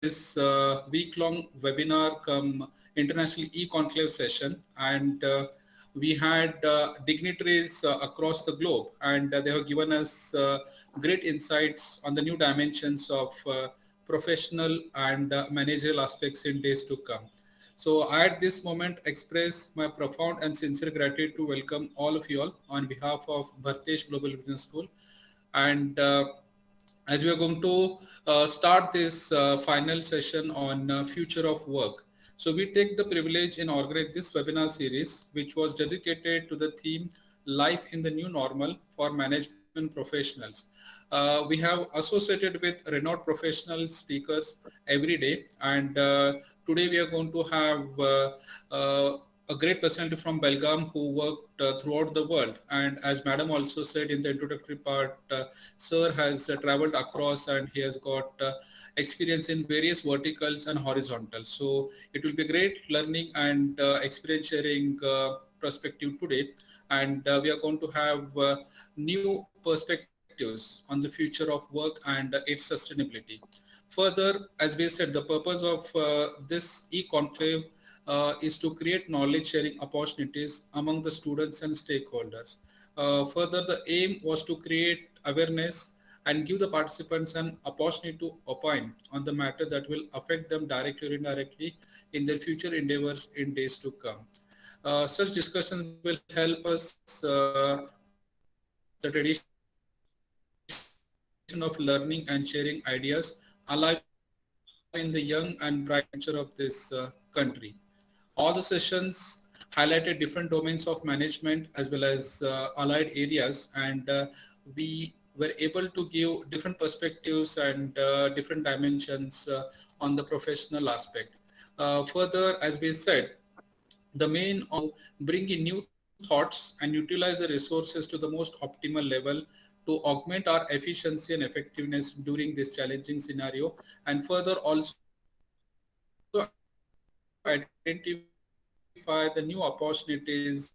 this week-long webinar come international e-conclave session, and we had dignitaries across the globe, and they have given us great insights on the new dimensions of professional and managerial aspects in days to come. So I at this moment express my profound and sincere gratitude to welcome all of you all on behalf of Bharatesh Global Business School. And as we are going to start this final session on future of work. So we take the privilege in organizing this webinar series, which was dedicated to the theme Life in the New Normal for Management Professionals. We have associated with renowned professional speakers every day, and today we are going to have a great personality from Belgaum who worked throughout the world. And as Madam also said in the introductory part, Sir has traveled across and he has got experience in various verticals and horizontals. So it will be great learning and experience sharing perspective today. And we are going to have new perspectives on the future of work and its sustainability. Further, as we said, the purpose of this e-conclave is to create knowledge sharing opportunities among the students and stakeholders. Further, the aim was to create awareness and give the participants an opportunity to opine on the matter that will affect them directly or indirectly in their future endeavors in days to come. Such discussions will help us preserve the tradition of learning and sharing ideas alive in the young and bright future of this country. All the sessions highlighted different domains of management as well as allied areas, and we were able to give different perspectives and different dimensions on the professional aspect. Further, as we said, the main objective was to bring in new thoughts and utilize the resources to the most optimal level to augment our efficiency and effectiveness during this challenging scenario, and further also identify the new opportunities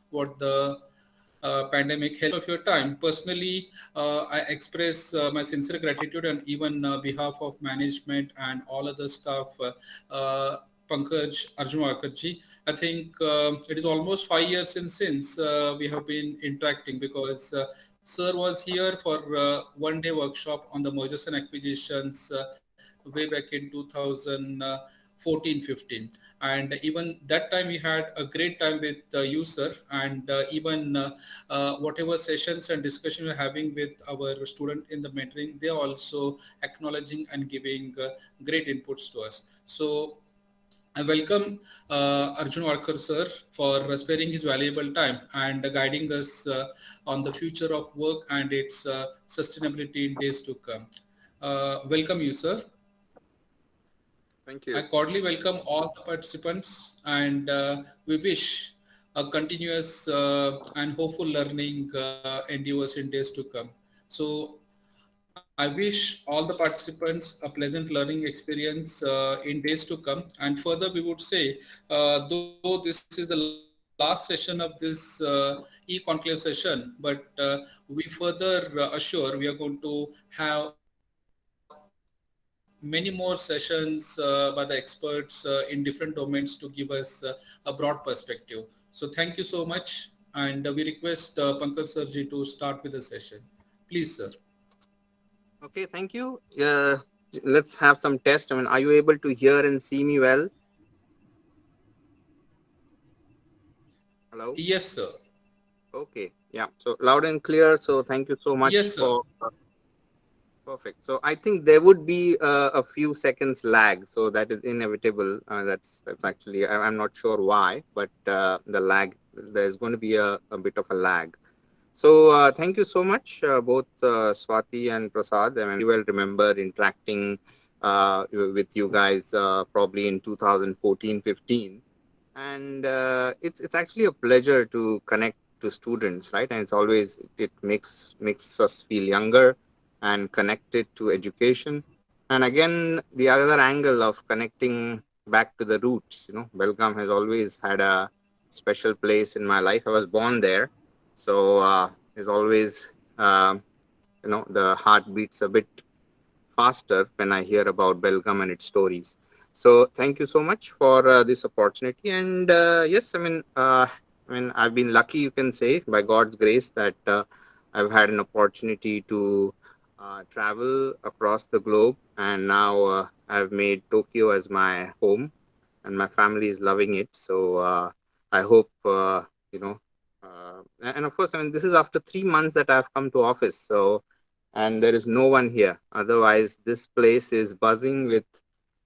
what the pandemic held. Pandemic help of your time. Personally, I express my sincere gratitude and even behalf of management and all other staff. Pankaj Arjunwadkar. I think it is almost 5 years since we have been interacting because Sir was here for one-day workshop on the mergers and acquisitions way back in 2014-15, and even that time we had a great time with you, Sir, and even whatever sessions and discussion we're having with our student in the mentoring, they are also acknowledging and giving great inputs to us. So I welcome Arjun Warkar sir for sparing his valuable time and guiding us on the future of work and its sustainability in days to come. Welcome you, sir. Thank I you. cordially welcome all the participants, and we wish a continuous and hopeful learning endeavors in days to come. So I wish all the participants a pleasant learning experience in days to come. And further, we would say, though this is the last session of this e-conclave session, but we further assure we are going to have many more sessions by the experts in different domains to give us a broad perspective. So thank you so much. And we request Pankaj Sarji to start with the session. Please, sir. Okay, thank you. Let's have some test. I mean, are you able to hear and see me well? Hello? Yes, sir. Okay, yeah. So loud and clear. So thank you so Yes, much sir. for perfect. So I think there would be a few seconds lag. So that is inevitable. That's actually I'm not sure why, but the lag there's going to be a bit of a lag. So thank you so much, both Swati and Prasad. I mean, well remember interacting with you guys probably in 2014-15, and it's actually a pleasure to connect to students, right? And it's always it makes us feel younger and connected to education. And again, the other angle of connecting back to the roots. Belgaum has always had a special place in my life. I was born there, so there's always the heart beats a bit faster when I hear about Belgaum and its stories. So thank you so much for this opportunity. And yes, I mean, I've been lucky, you can say, by God's grace, that I've had an opportunity to travel across the globe, and now I've made Tokyo as my home, and my family is loving it. So I hope you know. And of course, I mean, this is after 3 months that I've come to office. So, and there is no one here. Otherwise, this place is buzzing with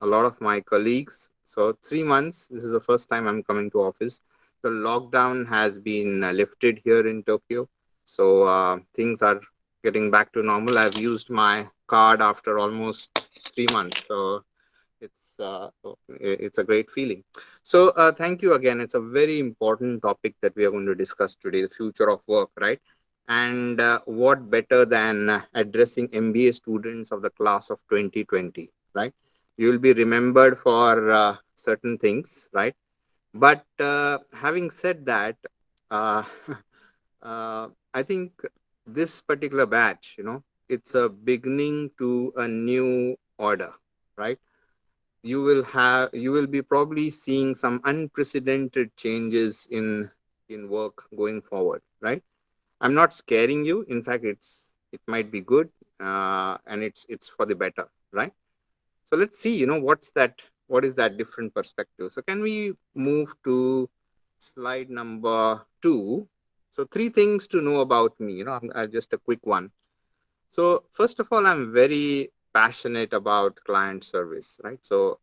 a lot of my colleagues. So 3 months. This is the first time I'm coming to office. The lockdown has been lifted here in Tokyo, so things are getting back to normal. I've used my card after almost 3 months. So it's a great feeling. So thank you again. It's a very important topic that we are going to discuss today, the future of work, right? And what better than addressing MBA students of the class of 2020, right? You will be remembered for certain things, right? But having said that, uh, I think this particular batch, it's a beginning to a new order, right? You will be probably seeing some unprecedented changes in work going forward, right? I'm not scaring you. In fact, it might be good, and it's for the better, right? So let's see, what is that different perspective. So can we move to slide number 2? So three things to know about me, just a quick one. So first of all, I'm very passionate about client service, right? So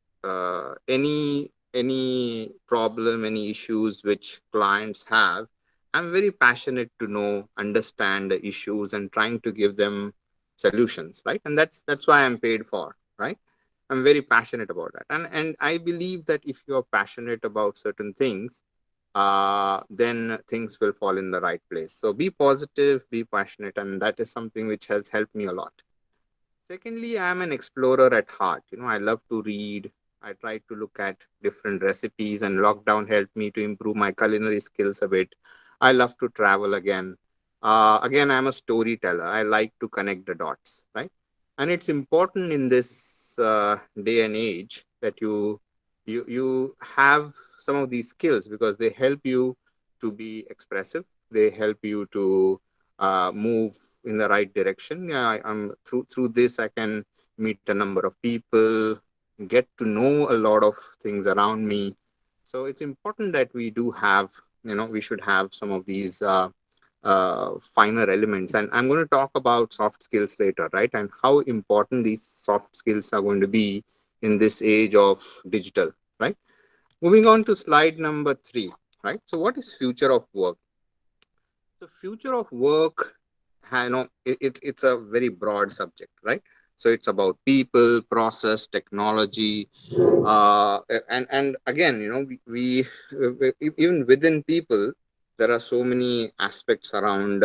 any problem, any issues which clients have, I'm very passionate to know, understand the issues, and trying to give them solutions, right? And that's why I'm paid for, right? I'm very passionate about that, and I believe that if you're passionate about certain things, then things will fall in the right place. So be positive, be passionate, and that is something which has helped me a lot. Secondly, I am an explorer at heart. I love to read. I try to look at different recipes, and lockdown helped me to improve my culinary skills a bit. I love to travel again. Again, I'm a storyteller. I like to connect the dots, right? And it's important in this day and age that you have some of these skills, because they help you to be expressive. They help you to move in the right direction. Yeah, I'm through this. I can meet a number of people, get to know a lot of things around me. So it's important that we do have, we should have some of these finer elements. And I'm going to talk about soft skills later, right? And how important these soft skills are going to be in this age of digital, right? Moving on to slide number 3, right? So what is future of work? The future of work, it's a very broad subject, right? So it's about people, process, technology, and again, even within people, there are so many aspects around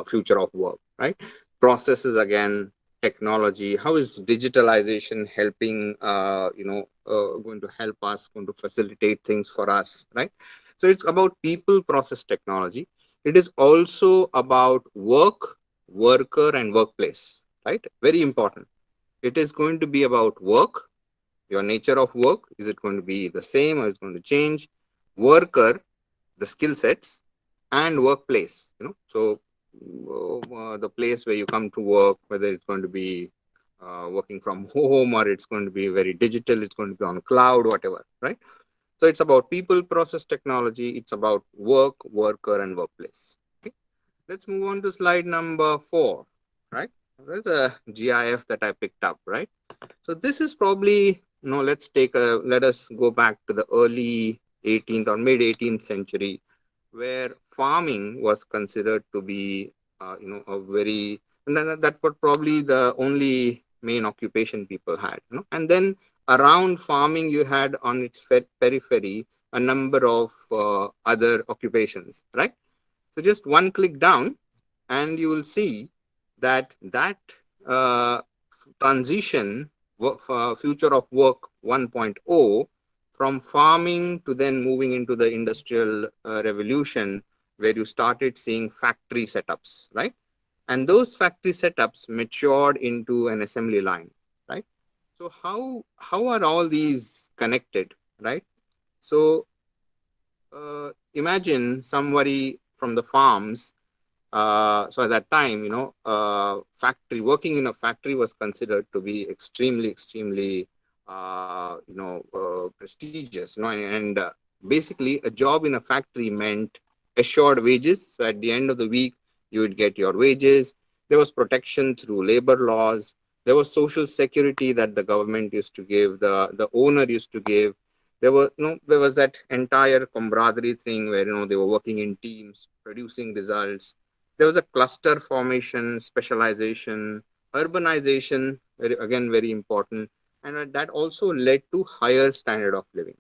future of work, right? Processes again, technology. How is digitalization helping? Going to help us, going to facilitate things for us, right? So it's about people, process, technology. It is also about work, worker, and workplace, right? Very important. It is going to be about work, your nature of work. Is it going to be the same, or is it going to change? Worker, the skill sets, and workplace. So the place where you come to work, whether it's going to be working from home, or it's going to be very digital, it's going to be on cloud, whatever, right? So it's about people, process, technology. It's about work, worker, and workplace. Okay. Let's move on to slide number 4, right? There's a GIF that I picked up, right? So this is probably, let us go back to the early 18th or mid 18th century, where farming was considered to be, a very, and that was probably the only main occupation people had. And then around farming, you had on its periphery a number of other occupations, right? So just one click down, and you will see that uh, transition, future of work 1.0, from farming to then moving into the industrial revolution, where you started seeing factory setups, right? And those factory setups matured into an assembly line. So how are all these connected, right? So imagine somebody from the farms. So at that time, factory working in a factory was considered to be extremely, prestigious. And basically, a job in a factory meant assured wages. So at the end of the week, you would get your wages. There was protection through labor laws. There was social security that the government used to give. The owner used to give. There was that entire camaraderie thing where they were working in teams, producing results. There was a cluster formation, specialization, urbanization, again very important, and that also led to higher standard of living,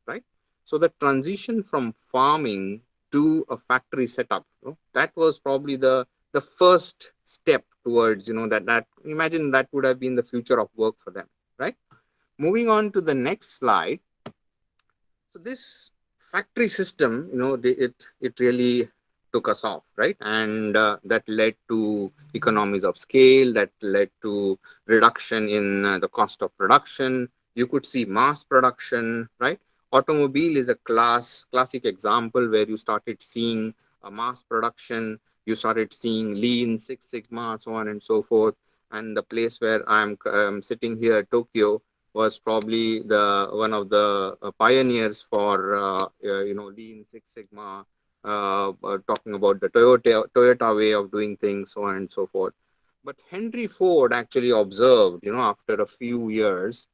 right? So the transition from farming to a factory setup, that was probably the first step towards that imagine that would have been the future of work for them, right? Moving on to the next slide. So this factory system, it really took us off, right? And that led to economies of scale, that led to reduction in the cost of production. You could see mass production, right? Automobile is a classic example where you started seeing a mass production. You started seeing lean, Six Sigma, so on and so forth. And the place where I'm sitting here, Tokyo, was probably the one of the pioneers for Lean Six Sigma, talking about the Toyota way of doing things, so on and so forth. But Henry Ford actually observed, after a few years,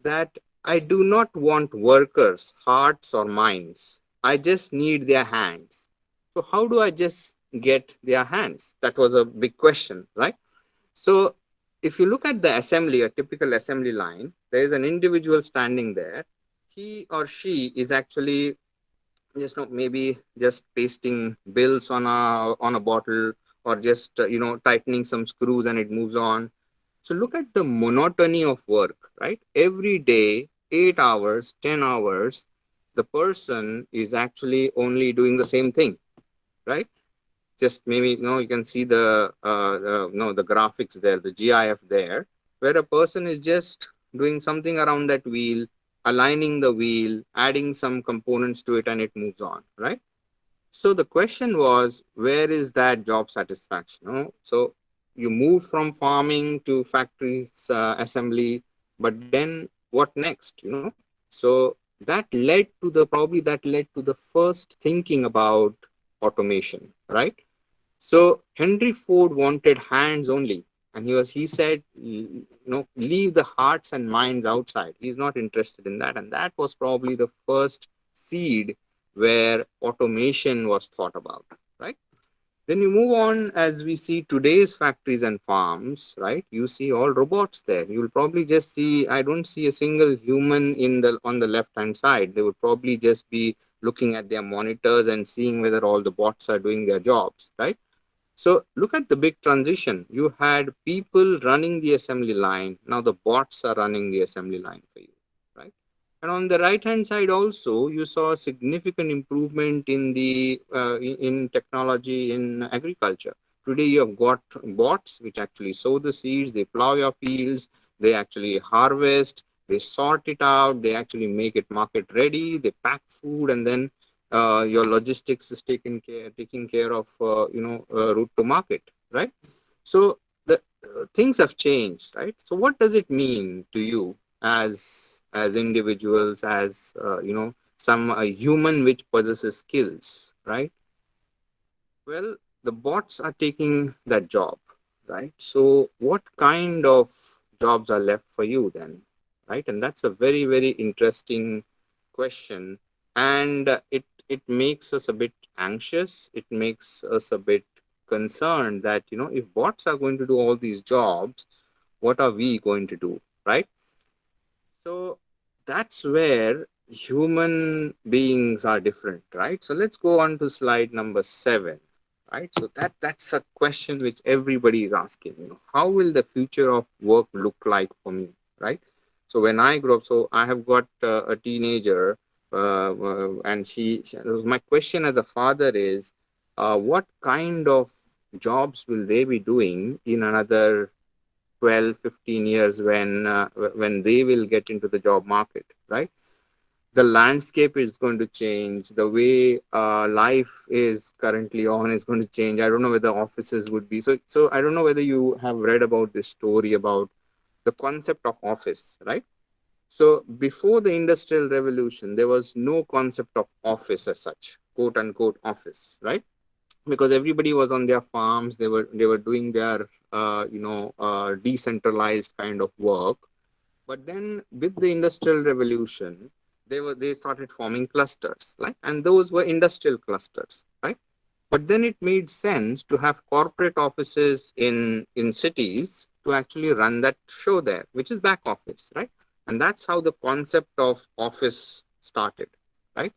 that I do not want workers' hearts or minds. I just need their hands. So how do I just get their hands? That was a big question, right? So if you look at the assembly, a typical assembly line, there is an individual standing there. He or she is actually just maybe just pasting bills on a bottle, or just tightening some screws and it moves on. So look at the monotony of work, right? Every day, 8 hours, 10 hours, the person is actually only doing the same thing, right? Just maybe you can see the graphics there, the GIF there, where a person is just doing something around that wheel, aligning the wheel, adding some components to it, and it moves on, right? So the question was, where is that job satisfaction? So you move from farming to factory assembly, but then what next? So that led to the first thinking about automation, right? So Henry Ford wanted hands only, and he said, leave the hearts and minds outside. He's not interested in that, and that was probably the first seed where automation was thought about, right? Then you move on, as we see today's factories and farms, right? You see all robots there. You will probably just see, I don't see a single human on the left hand side. They would probably just be looking at their monitors and seeing whether all the bots are doing their jobs, right? So look at the big transition. You had people running the assembly line. Now the bots are running the assembly line for you, right? And on the right hand side also, you saw a significant improvement in technology in agriculture. Today you have got bots which actually sow the seeds, they plow your fields, they actually harvest, they sort it out, they actually make it market ready, they pack food, and then your logistics is taking care of route to market, right? So the things have changed, right? So what does it mean to you as individuals, as some human which possesses skills, right? Well, the bots are taking that job, right? So what kind of jobs are left for you then, right? And that's a very interesting question, and it makes us a bit anxious. It makes us a bit concerned that if bots are going to do all these jobs, what are we going to do, right? So that's where human beings are different, right? So let's go on to slide number 7, right? So that's a question which everybody is asking. How will the future of work look like for me, right? So when I grow up, so I have got a teenager, and my question as a father is, what kind of jobs will they be doing in another 12, 15 years when they will get into the job market, right? The landscape is going to change. The way life is currently on is going to change. I don't know whether offices would be so. I don't know whether you have read about this story about the concept of office, right? So before the industrial revolution, there was no concept of office as such, quote unquote office, right? Because everybody was on their farms. They were doing their decentralized kind of work. But then with the industrial revolution, they started forming clusters, right? And those were industrial clusters, right? But then it made sense to have corporate offices in cities to actually run that show there, which is back office, right? And that's how the concept of office started, right?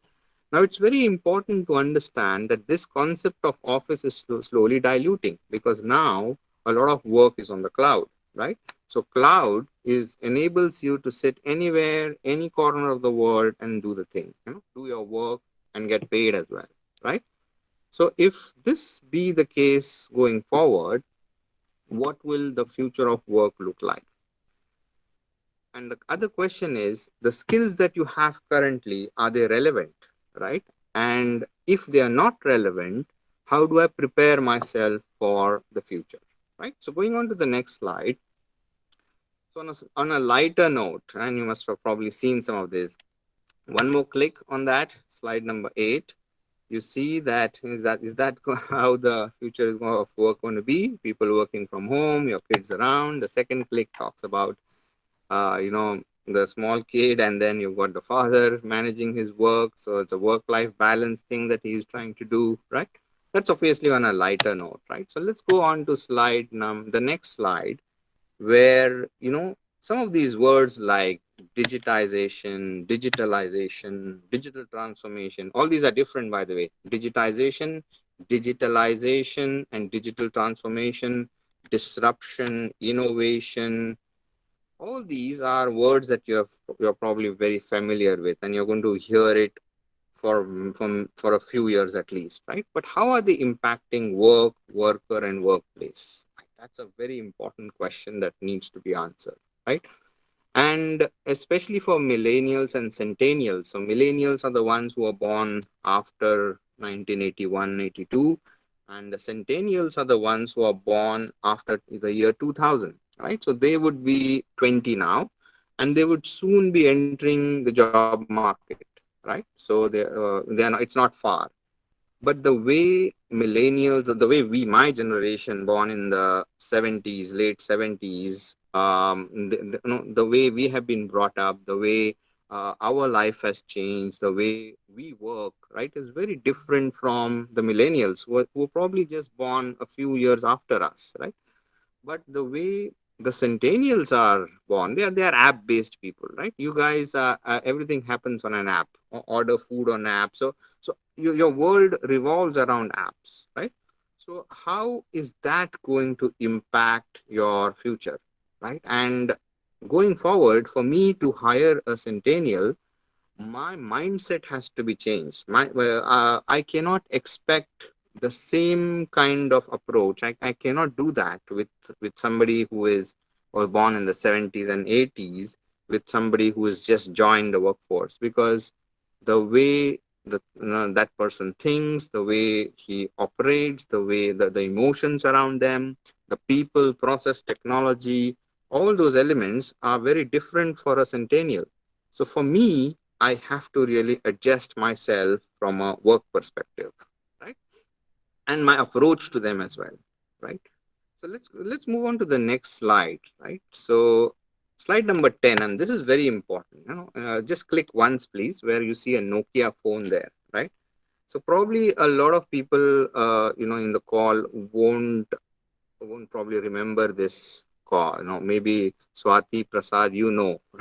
Now, it's very important to understand that this concept of office is slowly diluting, because now a lot of work is on the cloud, right? So, cloud is enables you to sit anywhere, any corner of the world, and do the thing, do your work and get paid as well, right? So, if this be the case going forward, what will the future of work look like? And the other question is, the skills that you have currently, are they relevant, right? And if they are not relevant, how do I prepare myself for the future, right? So going on to the next slide. So on a lighter note, and you must have probably seen some of this. One more click on that, slide number 8. You see that how the future is of work going to be? People working from home, your kids around. The second click talks about uh, you know, the small kid, and then you've got the father managing his work. So it's a work-life balance thing that he's trying to do, right? That's obviously on a lighter note, right? So let's go on to the next slide, where some of these words like digitization, digitalization, digital transformation, all these are different, by the way. Digitization, digitalization, and digital transformation, disruption, innovation, all these are words that you're probably very familiar with, and you're going to hear it for a few years at least, right? But how are they impacting work, worker, and workplace? That's a very important question that needs to be answered, right? And especially for millennials and centennials. So millennials are the ones who are born after 1981, 82, and the centennials are the ones who are born after the year 2000, right? So they would be 20 now, and they would soon be entering the job market, right? So they are not, it's not far. But the way millennials, the way my generation born in the 70s, late 70s, the way we have been brought up, the way our life has changed, the way we work, right, is very different from the millennials who were probably just born a few years after us, right? But the way the centennials are born, they are app based people, right? You guys, everything happens on an app. Order food on app. So your world revolves around apps, right? So how is that going to impact your future, right? And going forward, for me to hire a centennial, my mindset has to be changed. I cannot expect the same kind of approach. I cannot do that with somebody who is was born in the 70s and 80s, with somebody who has just joined the workforce, because the way that person thinks, the way he operates, the way the emotions around them, the people, process, technology, all those elements are very different for a centennial. So for me, I have to really adjust myself from a work perspective, right? And my approach to them as well, right? So let's move on to the next slide, right? So slide number 10, and this is very important. Just click once, please, where you see a Nokia phone there, right? So probably a lot of people, in the call won't probably remember this call. Maybe Swati Prasad,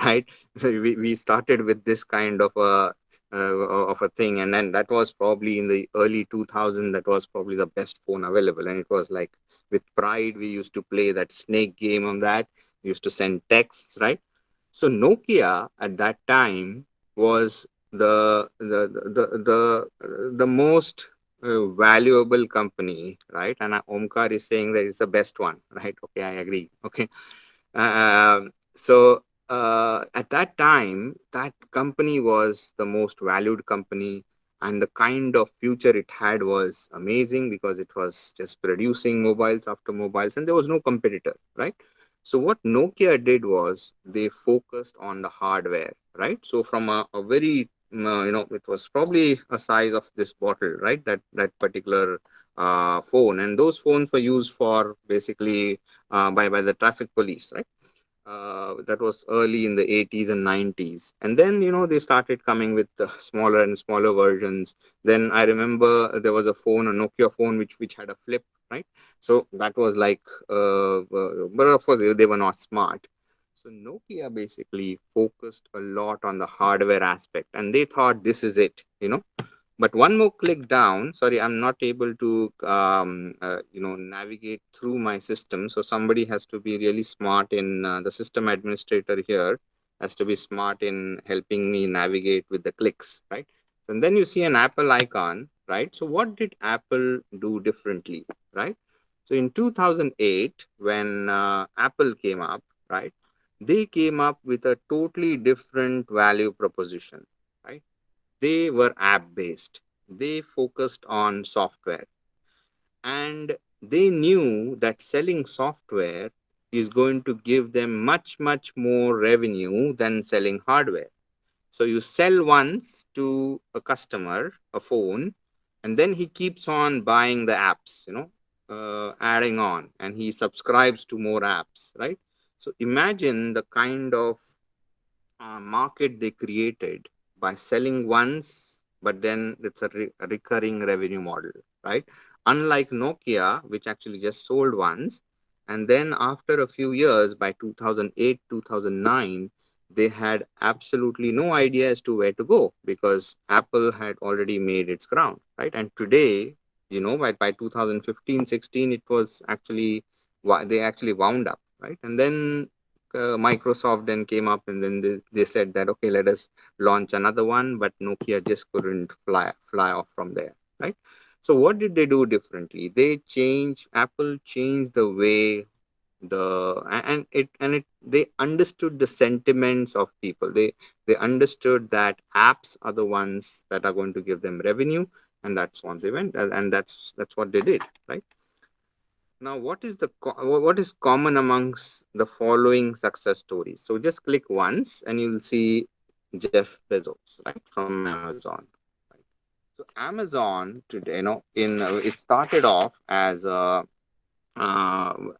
right? We started with this kind of a thing, and then that was probably in the early 2000. That was probably the best phone available, and it was like with pride we used to play that snake game on that. We used to send texts, right? So Nokia at that time was the most valuable company, right? And Omkar is saying that it's the best one, right? Okay, I agree. Okay, At that time, that company was the most valued company, and the kind of future it had was amazing because it was just producing mobiles after mobiles, and there was no competitor, right? So what Nokia did was they focused on the hardware, right? So from a very it was probably a size of this bottle, right? That particular phone, and those phones were used for basically by the traffic police, right? That was early in the 80s and 90s. And then, they started coming with the smaller and smaller versions. Then I remember there was a phone, a Nokia phone, which had a flip, right? So that was like, but of course, they were not smart. So Nokia basically focused a lot on the hardware aspect, and they thought this is it. But one more click down, sorry, I'm not able to navigate through my system, so somebody has to be really smart in the system administrator here has to be smart in helping me navigate with the clicks, right? And then you see an Apple icon, right? So what did Apple do differently, right? So in 2008 when Apple came up, right, they came up with a totally different value proposition, right? They were app based. They focused on software. And they knew that selling software is going to give them much, much more revenue than selling hardware. So you sell once to a customer a phone, and then he keeps on buying the apps, adding on, and he subscribes to more apps, right? So imagine the kind of market they created by selling once, but then it's a recurring revenue model, right? Unlike Nokia, which actually just sold once, and then after a few years, by 2008, 2009, they had absolutely no idea as to where to go because Apple had already made its ground, right? And today, by 2015, 16, it was actually, they actually wound up, right? And then Microsoft then came up and then they said that okay, let us launch another one, but Nokia just couldn't fly off from there, right? So what did they do differently? Apple changed the way they understood the sentiments of people. They understood that apps are the ones that are going to give them revenue, and that's what they went, and that's what they did, right? Now, what is common amongst the following success stories? So just click once and you'll see Jeff Bezos, right, from Amazon. Right. So Amazon today, it started off uh,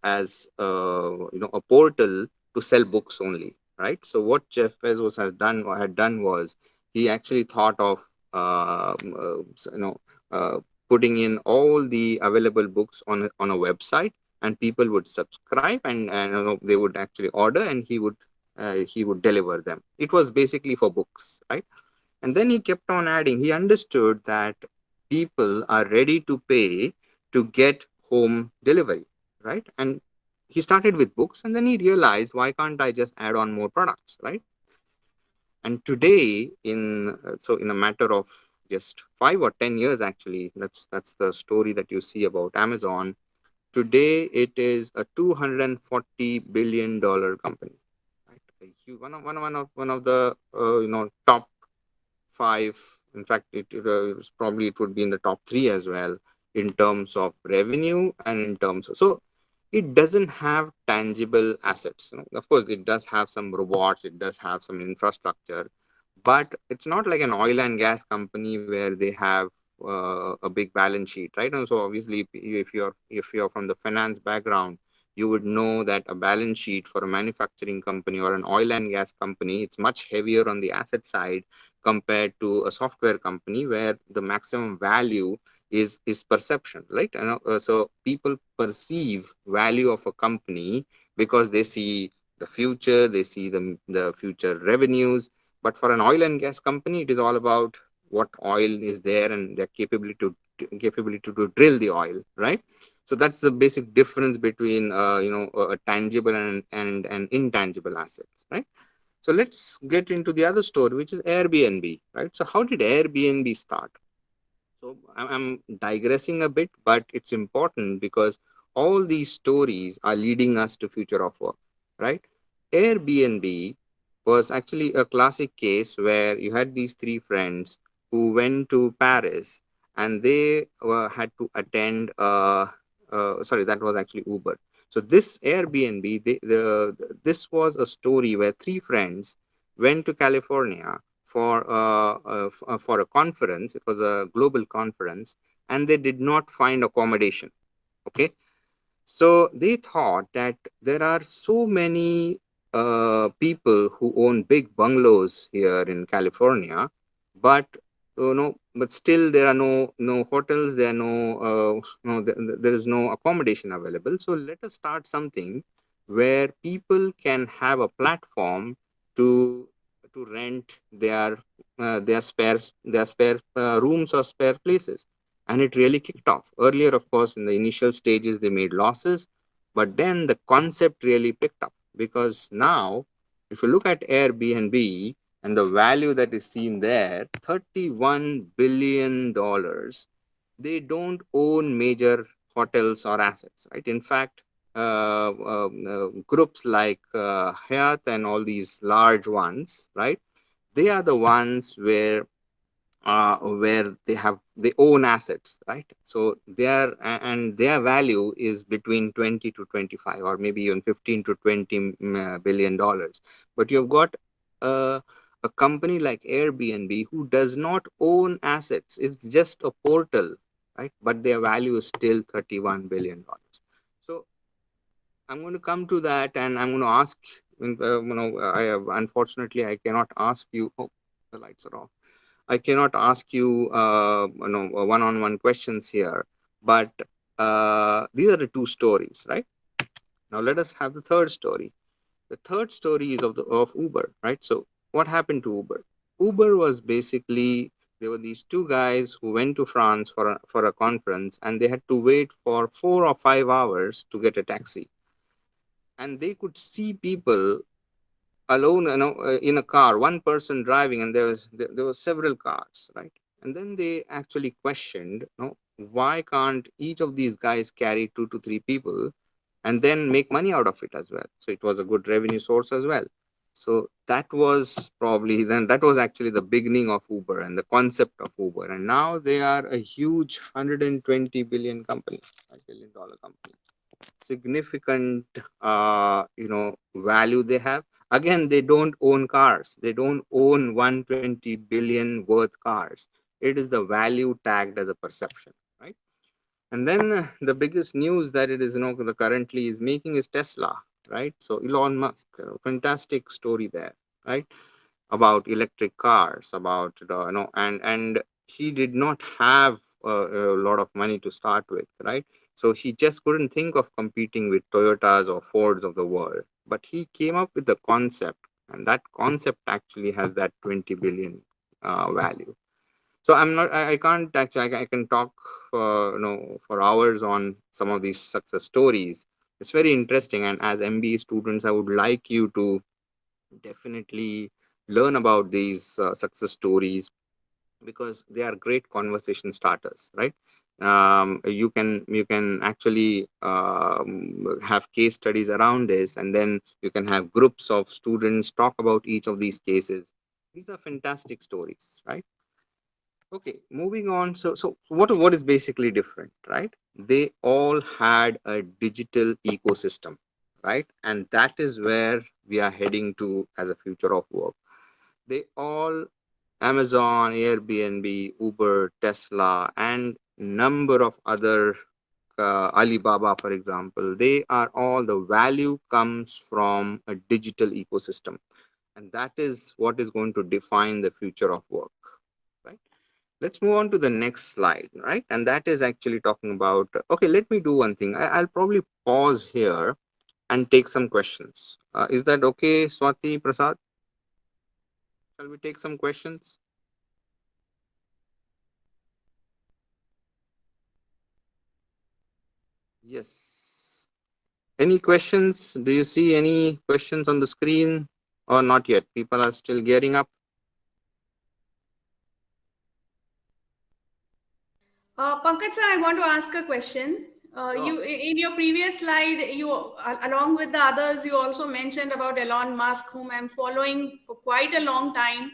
as a portal to sell books only, right? So what Jeff Bezos had done was he actually thought of uh, putting in all the available books on a website, and people would subscribe, and they would actually order, and he would deliver them. It was basically for books, right? And then he kept on adding. He understood that people are ready to pay to get home delivery, right? And he started with books, and then he realized, why can't I just add on more products, right? And today, in a matter of just 5 or 10 years, actually, that's the story that you see about Amazon. Today, it is a $240 billion company, right? One of the top five. In fact, probably it would be in the top three as well in terms of revenue and in terms of, so it doesn't have tangible assets. Of course, it does have some robots, it does have some infrastructure, but it's not like an oil and gas company where they have a big balance sheet, right? And so obviously, if you're from the finance background, you would know that a balance sheet for a manufacturing company or an oil and gas company, it's much heavier on the asset side compared to a software company where the maximum value is perception, right? So people perceive value of a company because they see the future, they see the future revenues. But for an oil and gas company, it is all about what oil is there and their capability to drill the oil, right? So that's the basic difference between a tangible and intangible assets, right? So let's get into the other story, which is Airbnb, right? So how did Airbnb start? So I'm digressing a bit, but it's important because all these stories are leading us to future of work. right? Airbnb was actually a classic case where you had these three friends who went to Paris, and they had to attend. Sorry, that was actually Uber. So this Airbnb, this was a story where three friends went to California for a conference. It was a global conference, and they did not find accommodation. Okay, so they thought that there are so many people who own big bungalows here in California, but but still there are no hotels, there are there is no accommodation available. So let us start something where people can have a platform to rent their spare rooms or spare places, and it really kicked off. Earlier, of course, in the initial stages, they made losses, but then the concept really picked up because now, if you look at Airbnb and the value that is seen there, $31 billion, they don't own major hotels or assets, right? In fact, groups like Hyatt and all these large ones, right? They are the ones where they own assets, right? So and their value is between 20 to 25 or maybe even 15 to 20 billion dollars. But you've got a, a company like Airbnb who does not own assets. It's just a portal, right? But their value is still $31 billion. So I'm going to come to that, and I'm going to ask, unfortunately I cannot ask you. Oh, the lights are off. I cannot ask you, one-on-one questions here, but these are the two stories, right? Now let us have the third story. The third story is of Uber, right? So what happened to Uber? Uber was basically, there were these two guys who went to France for a conference, and they had to wait for 4 or 5 hours to get a taxi, and they could see people alone, in a car, one person driving, and there were several cars, right? And then they actually questioned, why can't each of these guys carry 2 to 3 people and then make money out of it as well? So it was a good revenue source as well. So that was actually the beginning of Uber and the concept of Uber, and now they are a huge 120 billion company, $1 billion company. Significant value they have. Again, they don't own cars, they don't own 120 billion worth cars. It is the value tagged as a perception, right? And then the biggest news that it is, the currently is making is Tesla, right? So Elon Musk, fantastic story there, right? About electric cars, about and he did not have a lot of money to start with, right? So he just couldn't think of competing with Toyotas or Fords of the world, but he came up with the concept, and that concept actually has that 20 billion value. So I can't actually, I can talk for hours on some of these success stories. It's very interesting, and as MBA students, I would like you to definitely learn about these success stories, because they are great conversation starters, right? You can actually have case studies around this, and then you can have groups of students talk about each of these cases. These are fantastic stories, right? Okay, moving on. So what is basically different, right? They all had a digital ecosystem, right? And that is where we are heading to as a future of work. They all, Amazon, Airbnb, Uber, Tesla, and number of other, Alibaba, for example, they are all, the value comes from a digital ecosystem, and that is what is going to define the future of work, right? Let's move on to the next slide, right? And that is actually talking about. Okay, let me do one thing. I'll probably pause here and take some questions. Is that okay, Swati, Prasad? Shall we take some questions? Yes. Any questions? Do you see any questions on the screen, or not yet? People are still gearing up. Pankaj sir, I want to ask a question. Sure. You in your previous slide, you along with the others, you also mentioned about Elon Musk, whom I'm following for quite a long time.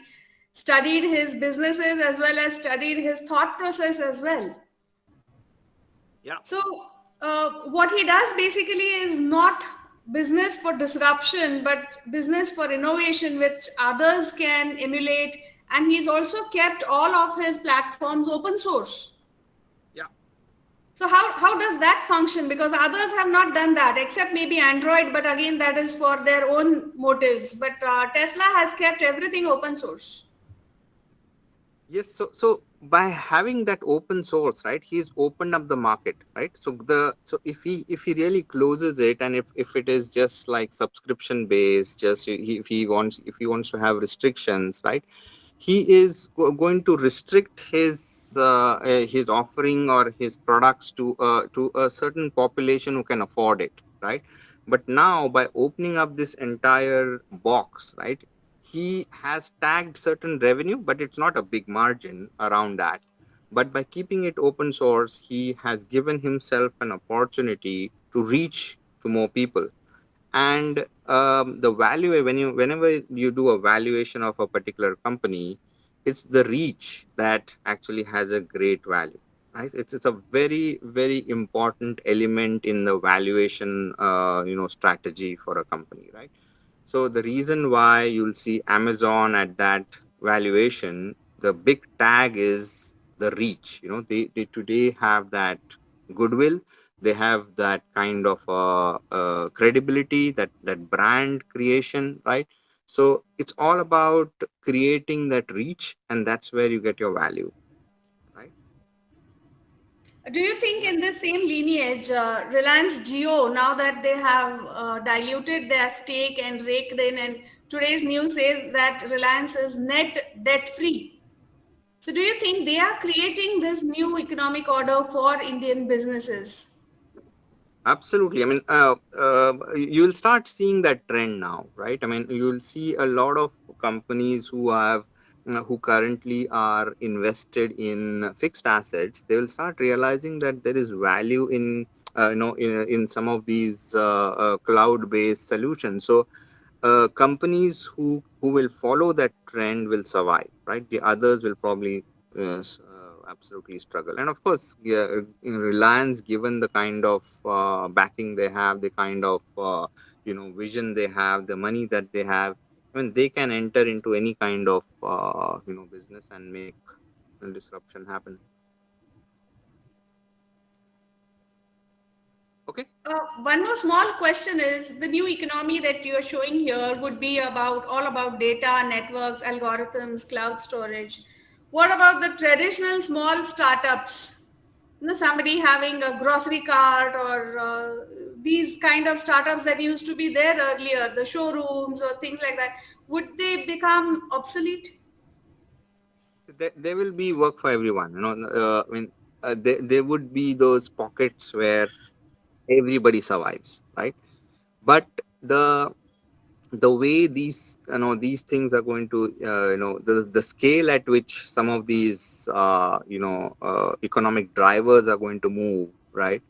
Studied his businesses as well as studied his thought process as well. Yeah. So, what he does basically is not business for disruption, but business for innovation, which others can emulate. And he's also kept all of his platforms open source. Yeah. So how does that function? Because others have not done that, except maybe Android, but again, that is for their own motives. But Tesla has kept everything open source. Yes, so by having that open source, right, he's opened up the market, right? So if he really closes it, and if it is just like subscription based, just if he wants to have restrictions, right, he is going to restrict his offering or his products to a certain population who can afford it, right? But now by opening up this entire box, right, he has tagged certain revenue, but it's not a big margin around that. But by keeping it open source, he has given himself an opportunity to reach to more people. And the value, whenever you do a valuation of a particular company, it's the reach that actually has a great value, right? It's a very very important element in the valuation strategy for a company, right? So the reason why you'll see Amazon at that valuation, the big tag is the reach. They today have that goodwill, they have that kind of credibility, that brand creation, right? So it's all about creating that reach, and that's where you get your value, right? Do you think Yeah. in this same lineage, Reliance Geo, now that they have diluted their stake and raked in, and today's news says that Reliance is net debt free. So, do you think they are creating this new economic order for Indian businesses? Absolutely. I mean, you'll start seeing that trend now, right? I mean, you'll see a lot of companies who currently are invested in fixed assets. They will start realizing that there is value in some of these cloud-based solutions. So companies who will follow that trend will survive, right? The others will probably absolutely struggle. And of course, yeah, in Reliance, given the kind of backing they have, the kind of vision they have, the money that they have, I mean, they can enter into any kind of business and make a disruption happen. Okay. One more small question is the new economy that you are showing here would be about all about data, networks, algorithms, cloud storage. What about the traditional small startups? Somebody having a grocery cart or these kind of startups that used to be there earlier, the showrooms or things like that. Would they become obsolete? So there will be work for everyone. I mean, there would be those pockets where everybody survives, right? But the the way these things are going to the scale at which some of these economic drivers are going to move, right?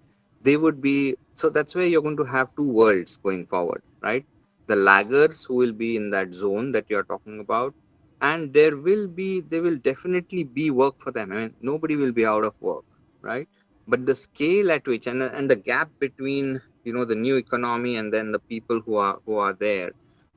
They would be, so that's where you're going to have two worlds going forward, right? The laggers who will be in that zone that you're talking about, and there will definitely be work for them. I mean, nobody will be out of work, right? But the scale at which, and the gap between the new economy and then the people who are there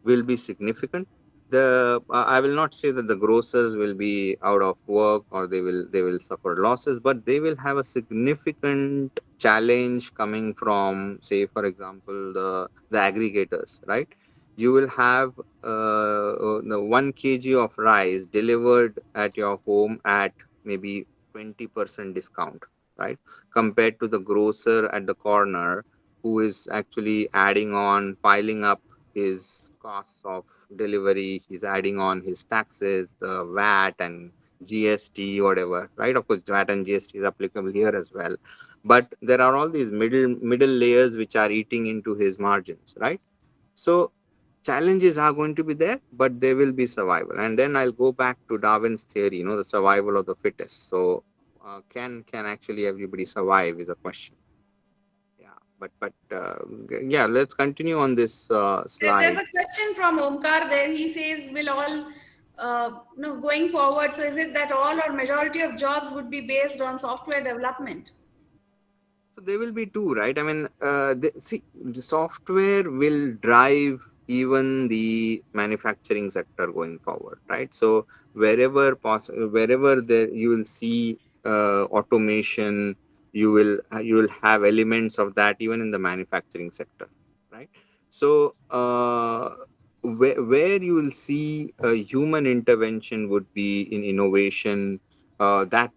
will be significant. I will not say that the grocers will be out of work or they will suffer losses, but they will have a significant challenge coming from, say, for example, the aggregators, right? You will have the 1 kg of rice delivered at your home at maybe 20% discount, right? Compared to the grocer at the corner who is actually adding on, piling up his costs of delivery. He's adding on his taxes, the VAT and GST, whatever, right? Of course, VAT and GST is applicable here as well. But there are all these middle layers which are eating into his margins, right? So challenges are going to be there, but there will be survival. And then I'll go back to Darwin's theory, the survival of the fittest. So can actually everybody survive is a question. Yeah, let's continue on this There's slide. a question from Omkar there. He says, will all, going forward, so is it that all or majority of jobs would be based on software development? So there will be two, right? I mean, see, the software will drive even the manufacturing sector going forward, right? So wherever there you will see automation, you will have elements of that even in the manufacturing sector, right? So where you will see human intervention would be in innovation, that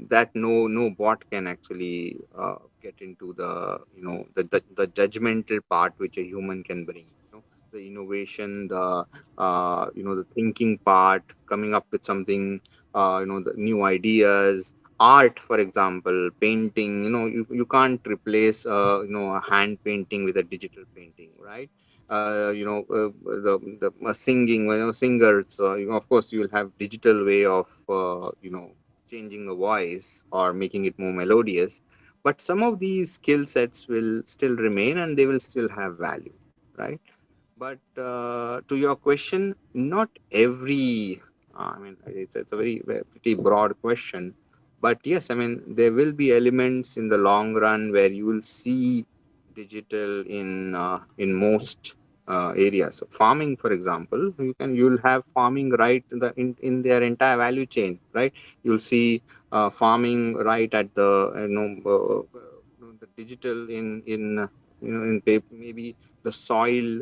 that no bot can actually get into the the judgmental part which a human can bring, the innovation, the thinking part, coming up with something, the new ideas, art, for example, painting. You can't replace a hand painting with a digital painting, right? The singing, singers, of course you will have digital way of changing the voice or making it more melodious, but some of these skill sets will still remain and they will still have value, right? But to your question, not every, I mean, it's a very pretty broad question. But yes, I mean, there will be elements in the long run where you will see digital in most areas. So farming, for example, you'll have farming right in their entire value chain, right? You'll see farming right at the the digital in maybe the soil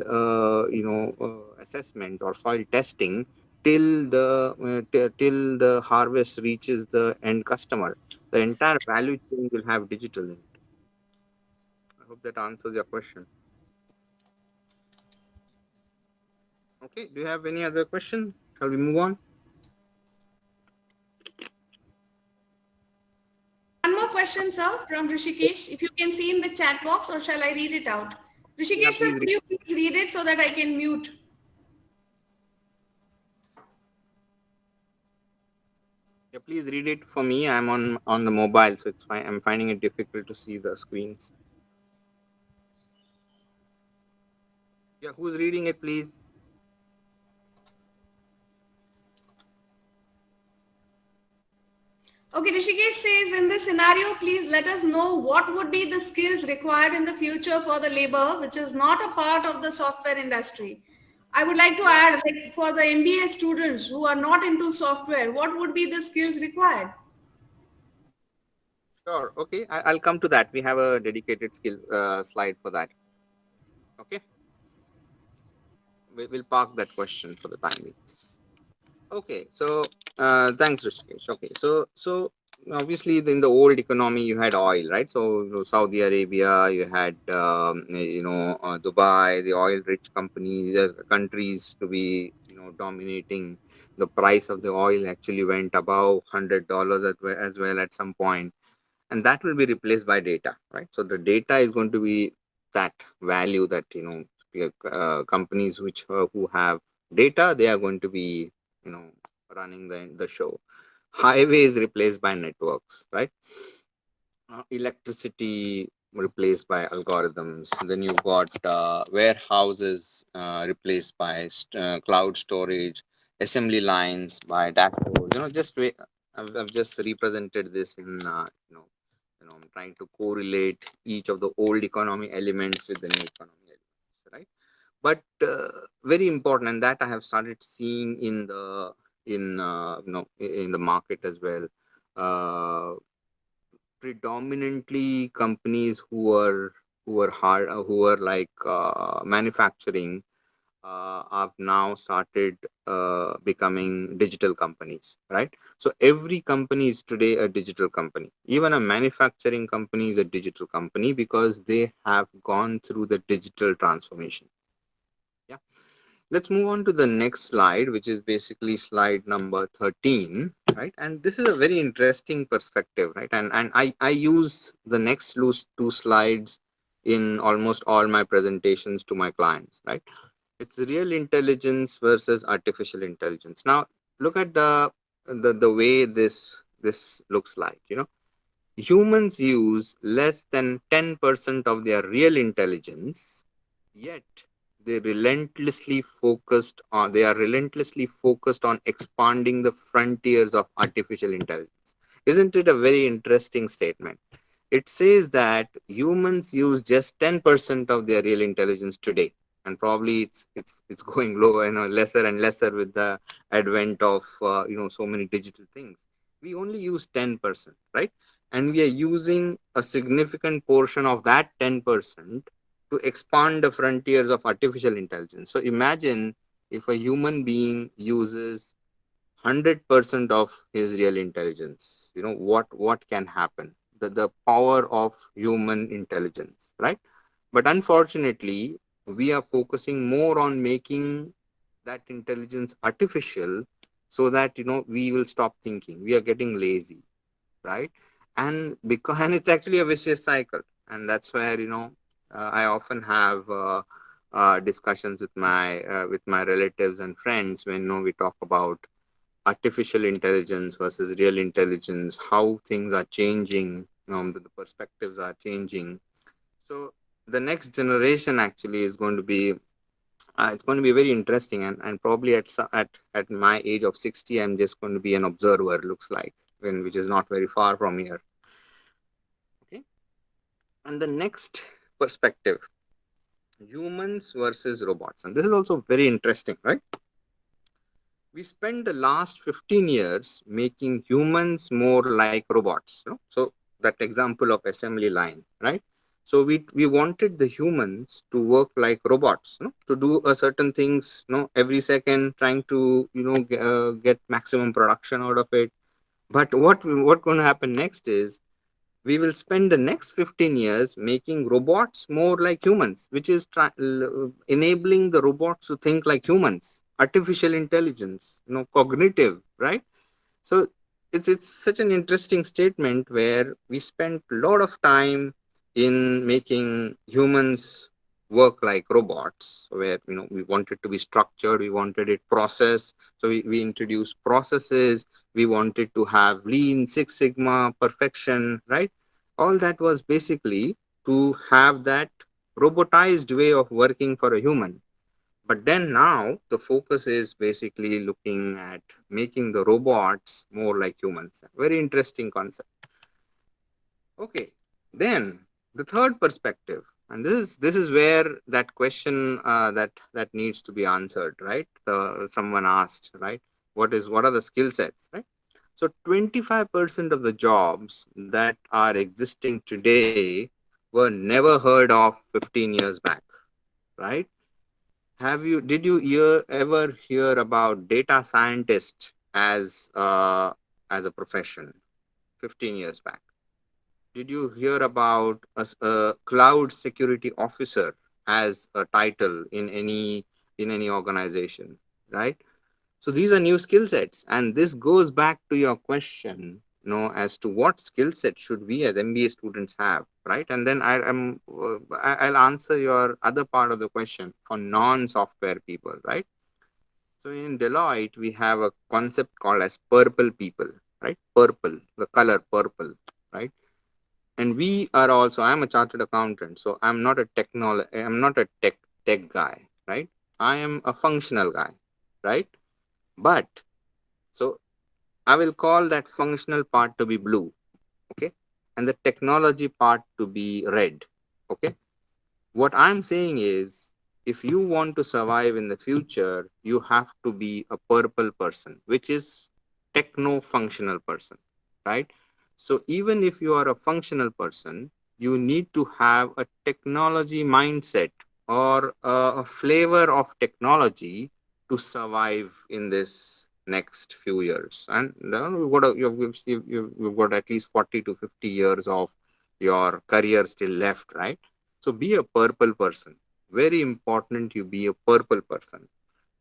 assessment or soil testing till the harvest reaches the end customer. The entire value chain will have digital in it. I hope that answers your question. Okay, do you have any other question? Shall we move on? One more question, sir, from Rishikesh. If you can see in the chat box, or shall I read it out? Yeah, Rishikesh, sir, please could you please read it so that I can mute? yeah, please read it for me. I'm on the mobile, so it's fine. I'm finding it difficult to see the screens. Yeah, who's reading it, please? Okay, Rishikesh says, in this scenario, please let us know what would be the skills required in the future for the labor which is not a part of the software industry. I would like to Yeah, add, like for the MBA students who are not into software, what would be the skills required? sure. Okay, I'll come to that. We have a dedicated skill slide for that. Okay, we'll park that question for the time being. Okay, so thanks, Rishikesh. Okay, so obviously in the old economy you had oil, right? So Saudi Arabia, you had Dubai, the oil-rich companies, countries to be dominating. The price of the oil actually went above $100 as well at some point, and that will be replaced by data, right? So the data is going to be that value that companies which who have data, they are going to be you know running the show. Highways replaced by networks, right? Electricity replaced by algorithms. Then you've got warehouses replaced by cloud storage, assembly lines by dashboards. I've just represented this in I'm trying to correlate each of the old economy elements with the new economy elements, right? But very important, and that I have started seeing in the market as well. Uh, Predominantly companies who are like manufacturing have now started becoming digital companies, right? So every company is today a digital company. Even a manufacturing company is a digital company because they have gone through the digital transformation. Yeah, let's move on to the next slide, which is basically slide number 13, right? And this is a very interesting perspective, right? And I use the next two slides in almost all my presentations to my clients, right? It's real intelligence versus artificial intelligence. Now look at the way this looks like. Humans use less than 10% of their real intelligence, yet they are relentlessly focused on expanding the frontiers of artificial intelligence. Isn't it a very interesting statement? It says that humans use just 10% of their real intelligence today, and probably it's going lower, lesser and lesser with the advent of so many digital things. We only use 10%, right? And we are using a significant portion of that 10% to expand the frontiers of artificial intelligence. So imagine if a human being uses 100% of his real intelligence, what can happen, the power of human intelligence, right? But unfortunately, we are focusing more on making that intelligence artificial, so that we will stop thinking. We are getting lazy, right? And it's actually a vicious cycle. And that's where I often have discussions with my relatives and friends when we talk about artificial intelligence versus real intelligence, how things are changing, the perspectives are changing. So the next generation actually is going to be it's going to be very interesting. And probably at my age of 60, I'm just going to be an observer, looks like, which is not very far from here. Okay. And the next perspective, humans versus robots, and this is also very interesting, right? We spent the last 15 years making humans more like robots, so that example of assembly line, right? So we wanted the humans to work like robots, to do a certain things, every second, trying to get maximum production out of it. But what going to happen next is we will spend the next 15 years making robots more like humans, which is enabling the robots to think like humans, artificial intelligence, cognitive, right? So it's such an interesting statement where we spent a lot of time in making humans work like robots, where we wanted to be structured, we wanted it processed. So we introduced processes, we wanted to have lean six sigma perfection, right? All that was basically to have that robotized way of working for a human. But then now the focus is basically looking at making the robots more like humans. Very interesting concept. Okay, then the third perspective, and this is where that question that needs to be answered, right? Someone asked, right? What are the skill sets, right? So 25% of the jobs that are existing today were never heard of 15 years back, right? Did you ever hear about data scientist as a profession 15 years back? Did you hear about a cloud security officer as a title in any organization, right? So these are new skill sets, and this goes back to your question, as to what skill set should we as MBA students have, right? And then I'll answer your other part of the question for non-software people, right? So in Deloitte, we have a concept called as purple people, right? Purple, the color purple, right? And we are also, I'm a chartered accountant, so I'm not a tech guy, right? I am a functional guy, right? But so I will call that functional part to be blue, okay, and the technology part to be red, okay. What I'm saying is, if you want to survive in the future, you have to be a purple person, which is techno functional person, right? So even if you are a functional person, you need to have a technology mindset, or a flavor of technology to survive in this next few years. And you've got at least 40 to 50 years of your career still left, right? So be a purple person. Very important you be a purple person,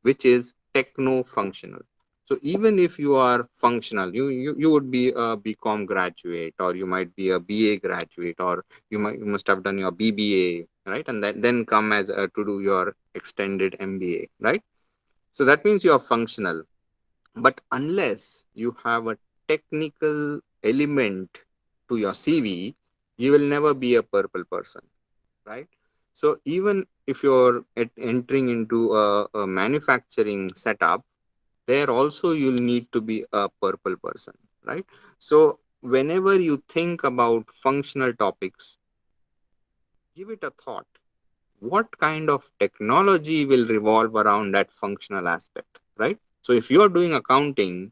which is techno functional. So even if you are functional, you would be a BCom graduate, or you might be a BA graduate, or you must have done your BBA, right? And then come as to do your extended MBA, right? So that means you are functional. But unless you have a technical element to your CV, you will never be a purple person, right? So even if you're entering into a manufacturing setup, there also you'll need to be a purple person, right? So whenever you think about functional topics, give it a thought. What kind of technology will revolve around that functional aspect, right? So if you're doing accounting,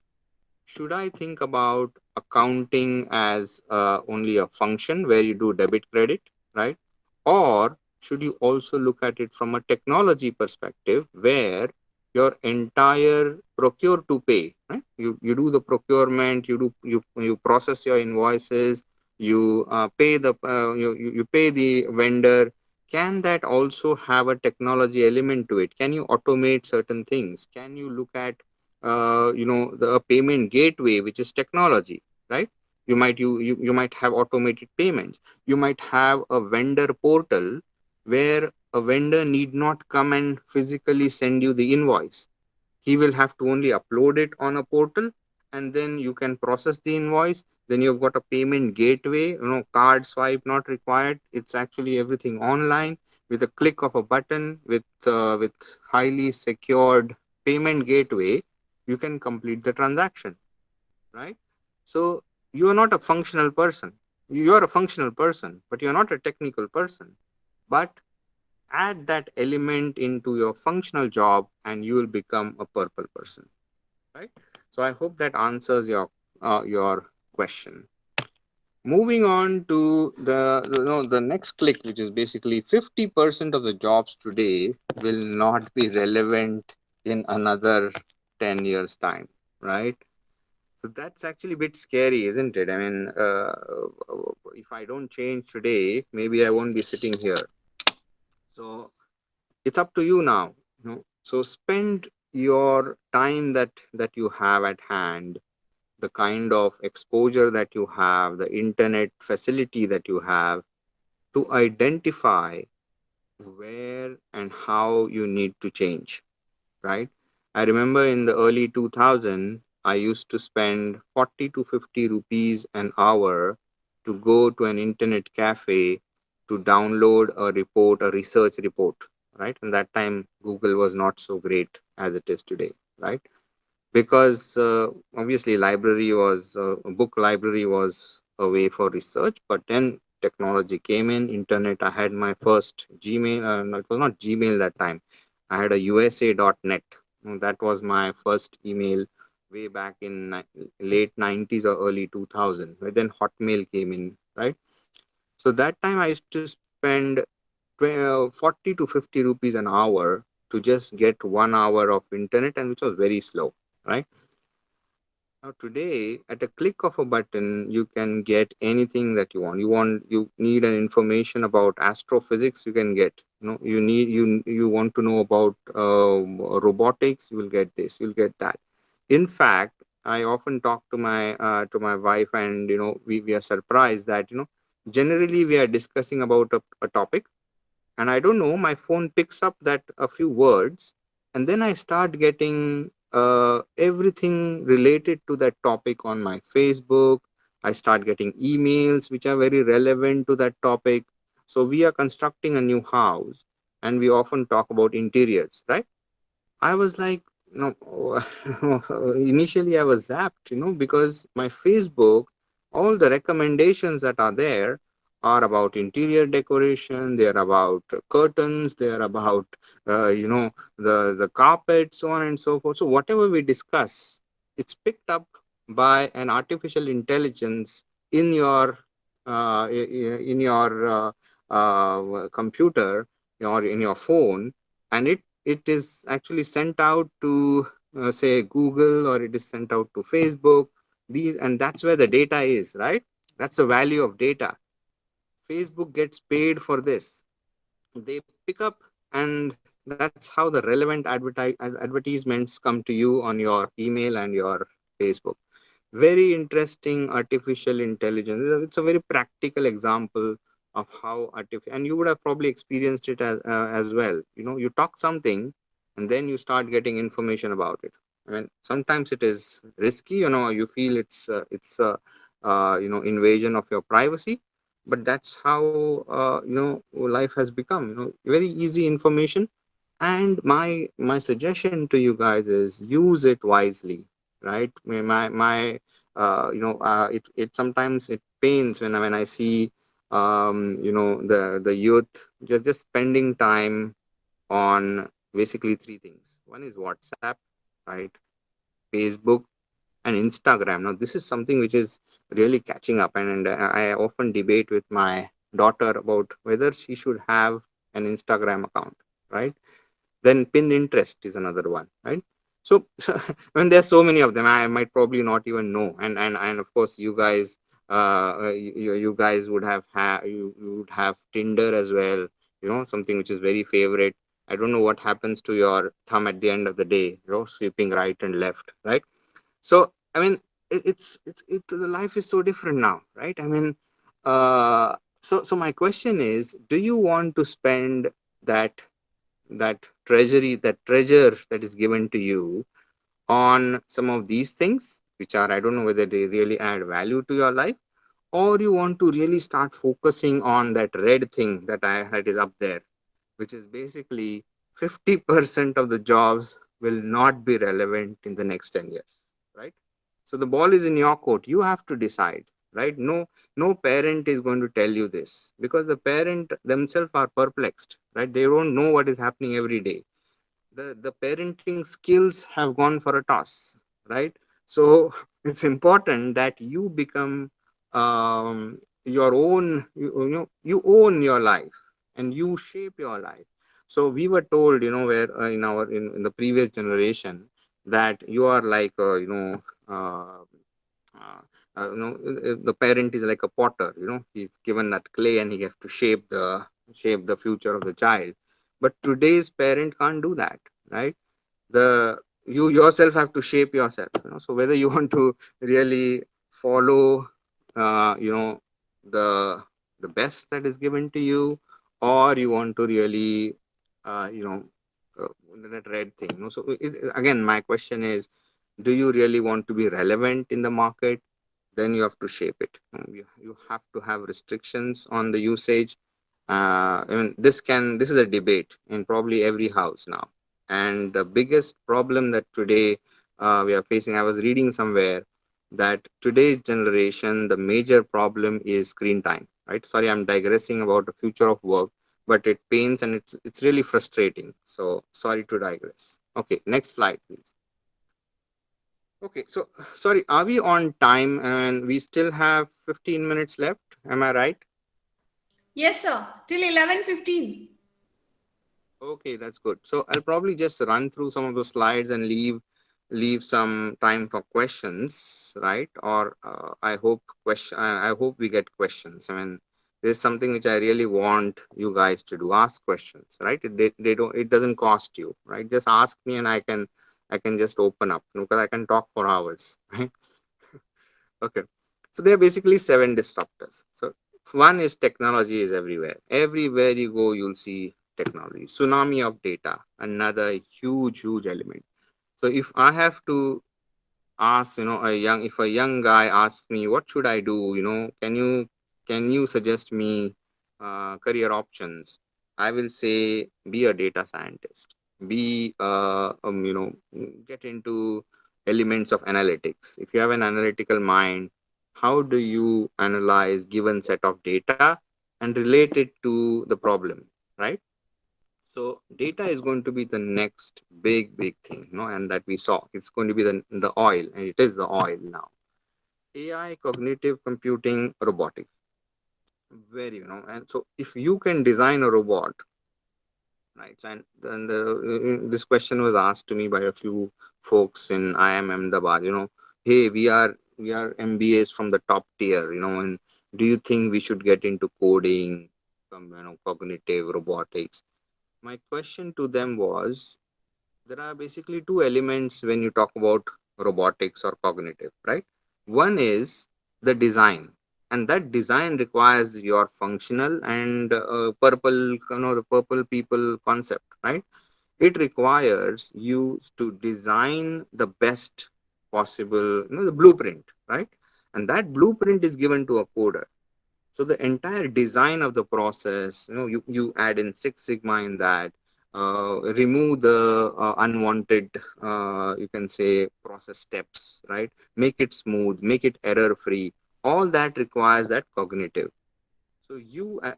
should I think about accounting as only a function where you do debit credit, right? Or should you also look at it from a technology perspective where your entire procure to pay, right? You do the procurement, you process your invoices, you pay you pay the vendor. Can that also have a technology element to it? Can you automate certain things? Can you look at the payment gateway, which is technology, right? You might have automated payments. You might have a vendor portal where a vendor need not come and physically send you the invoice. He will have to only upload it on a portal, and then you can process the invoice. Then you've got a payment gateway, card swipe not required. It's actually everything online with a click of a button, with highly secured payment gateway. You can complete the transaction, right? So you are not a functional person. You are a functional person, but you're not a technical person. But add that element into your functional job and you will become a purple person, right? So I hope that answers your question. Moving on to the next click, which is basically 50% of the jobs today will not be relevant in another 10 years time, right? So that's actually a bit scary, isn't it? I mean, if I don't change today, maybe I won't be sitting here. So it's up to you now. So spend your time that you have at hand, the kind of exposure that you have, the internet facility that you have, to identify where and how you need to change, right? I remember in the early 2000, I used to spend 40 to 50 rupees an hour to go to an internet cafe to download a report, a research report, right? And that time Google was not so great as it is today, right? Because obviously book library was a way for research, but then technology came in, internet. I had my first Gmail. No, it was not Gmail that time. I had a USA.net. That was my first email way back in late 90s or early 2000. But then Hotmail came in, right? So that time I used to spend 40 to 50 rupees an hour to just get 1 hour of internet, and which was very slow, right? Now today, at a click of a button, you can get anything that you want. You need an information about astrophysics, you can get. You want to know about robotics, you will get this, you'll get that. In fact, I often talk to my wife, and we are surprised that generally we are discussing about a topic, and I don't know, my phone picks up that a few words, and then I start getting everything related to that topic on my Facebook. I start getting emails which are very relevant to that topic. So we are constructing a new house, and we often talk about interiors, right? I was like, no, initially I was zapped, because my Facebook, all the recommendations that are there are about interior decoration, they are about curtains, they are about, the carpet, so on and so forth. So whatever we discuss, it's picked up by an artificial intelligence in your, in your computer or in your phone, and it is actually sent out to say Google, or it is sent out to Facebook. These, and that's where the data is, right? That's the value of data. Facebook gets paid for this. They pick up, and that's how the relevant advertisements come to you on your email and your Facebook. Very interesting artificial intelligence. It's a very practical example of how artificial, and you would have probably experienced it as well. You talk something, and then you start getting information about it. I mean, sometimes it is risky. You feel invasion of your privacy. But that's how life has become, very easy information. And my suggestion to you guys is use it wisely, right? It sometimes it pains when I see the youth just spending time on basically three things. One is WhatsApp, right? Facebook and Instagram. Now this is something which is really catching up, and I often debate with my daughter about whether she should have an Instagram account, right? Then Pinterest is another one, right? So when there's so many of them, I might probably not even know. And of course, you guys, you guys would you would have Tinder as well. Something which is very favorite. I don't know what happens to your thumb at the end of the day. Sweeping right and left, right? So I mean, the life is so different now, right? I mean, so my question is, do you want to spend that that treasure that is given to you on some of these things, which are, I don't know whether they really add value to your life, or you want to really start focusing on that red thing that is up there, which is basically 50% of the jobs will not be relevant in the next 10 years, right? So the ball is in your court. You have to decide, right? No parent is going to tell you this, because the parent themselves are perplexed, right? They don't know what is happening every day. The parenting skills have gone for a toss, right? So it's important that you become your own, you own your life and you shape your life. So we were told, where in the previous generation, that you are like the parent is like a potter. He's given that clay and he has to shape the future of the child. But today's parent can't do that, right? The You yourself have to shape yourself. So whether you want to really follow uh, you know the the best that is given to you, or you want to really uh, you know uh, that red thing. So again, my question is, do you really want to be relevant in the market? Then you have to shape it. You have to have restrictions on the usage. I mean, this is a debate in probably every house now. And the biggest problem that today we are facing, I was reading somewhere that today's generation, the major problem is screen time. Right? Sorry, I'm digressing about the future of work, but it pains and it's really frustrating. So sorry to digress. Okay, next slide, please. Okay, so sorry, are we on time and we still have 15 minutes left? Am I right? Yes, sir. Till 11:15. Okay, that's good. So I'll probably just run through some of the slides and leave some time for questions, right? Or I hope we get questions. I mean, there's something which I really want you guys to do. Ask questions, right? They don't. It doesn't cost you, right? Just ask me, and I can just open up, because I can talk for hours, right? Okay. So there are basically seven disruptors. So one is technology is everywhere. Everywhere you go, you'll see technology. Tsunami of data, another huge element. So if I have to ask, if a young guy asks me, what should I do? Can you suggest me career options? I will say, be a data scientist. Be get into elements of analytics. If you have an analytical mind, how do you analyze given set of data and relate it to the problem, right? So data is going to be the next big thing, and that we saw. It's going to be the oil, and it is the oil now. AI, cognitive computing, robotics. Very, and so if you can design a robot, right? And then this question was asked to me by a few folks in IIM Ahmedabad. Hey, we are MBAs from the top tier, and do you think we should get into coding, cognitive robotics? My question to them was, there are basically two elements when you talk about robotics or cognitive, right? One is the design, and that design requires your functional and the purple people concept, right? It requires you to design the best possible, the blueprint, right? and that blueprint is given to a coder. So the entire design of the process, you add in Six Sigma in that, remove the unwanted, you can say, process steps, right? Make it smooth, make it error free. All that requires that cognitive. So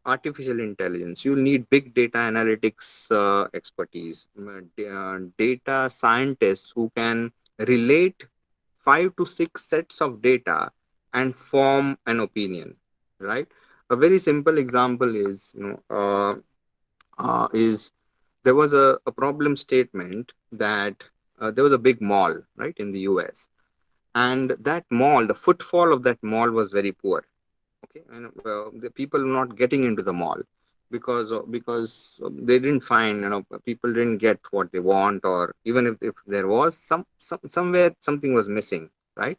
artificial intelligence, you'll need big data analytics expertise, data scientists who can relate 5 to 6 sets of data and form an opinion, right? A very simple example is, is there was a problem statement that there was a big mall, right, in the US, and that mall, the footfall of that mall was very poor. Okay, and the people were not getting into the mall because they didn't find, people didn't get what they want, or even if there was somewhere something was missing, right?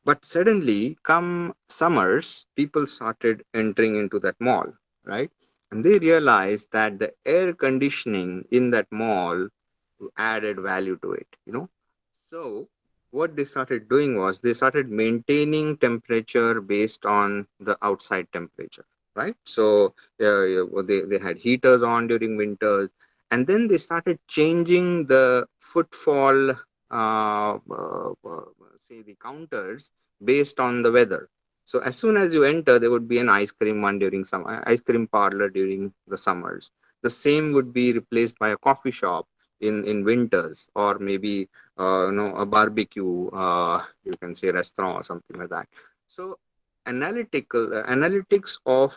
But suddenly, come summers, people started entering into that mall, right? And they realized that the air conditioning in that mall added value to it, So what they started doing was they started maintaining temperature based on the outside temperature, right? So they had heaters on during winters, and then they started changing the footfall, say, the counters based on the weather. So as soon as you enter, there would be an ice cream one during some ice cream parlor during the summers. The same would be replaced by a coffee shop in winters, or maybe a barbecue, you can say, restaurant or something like that. So analytics of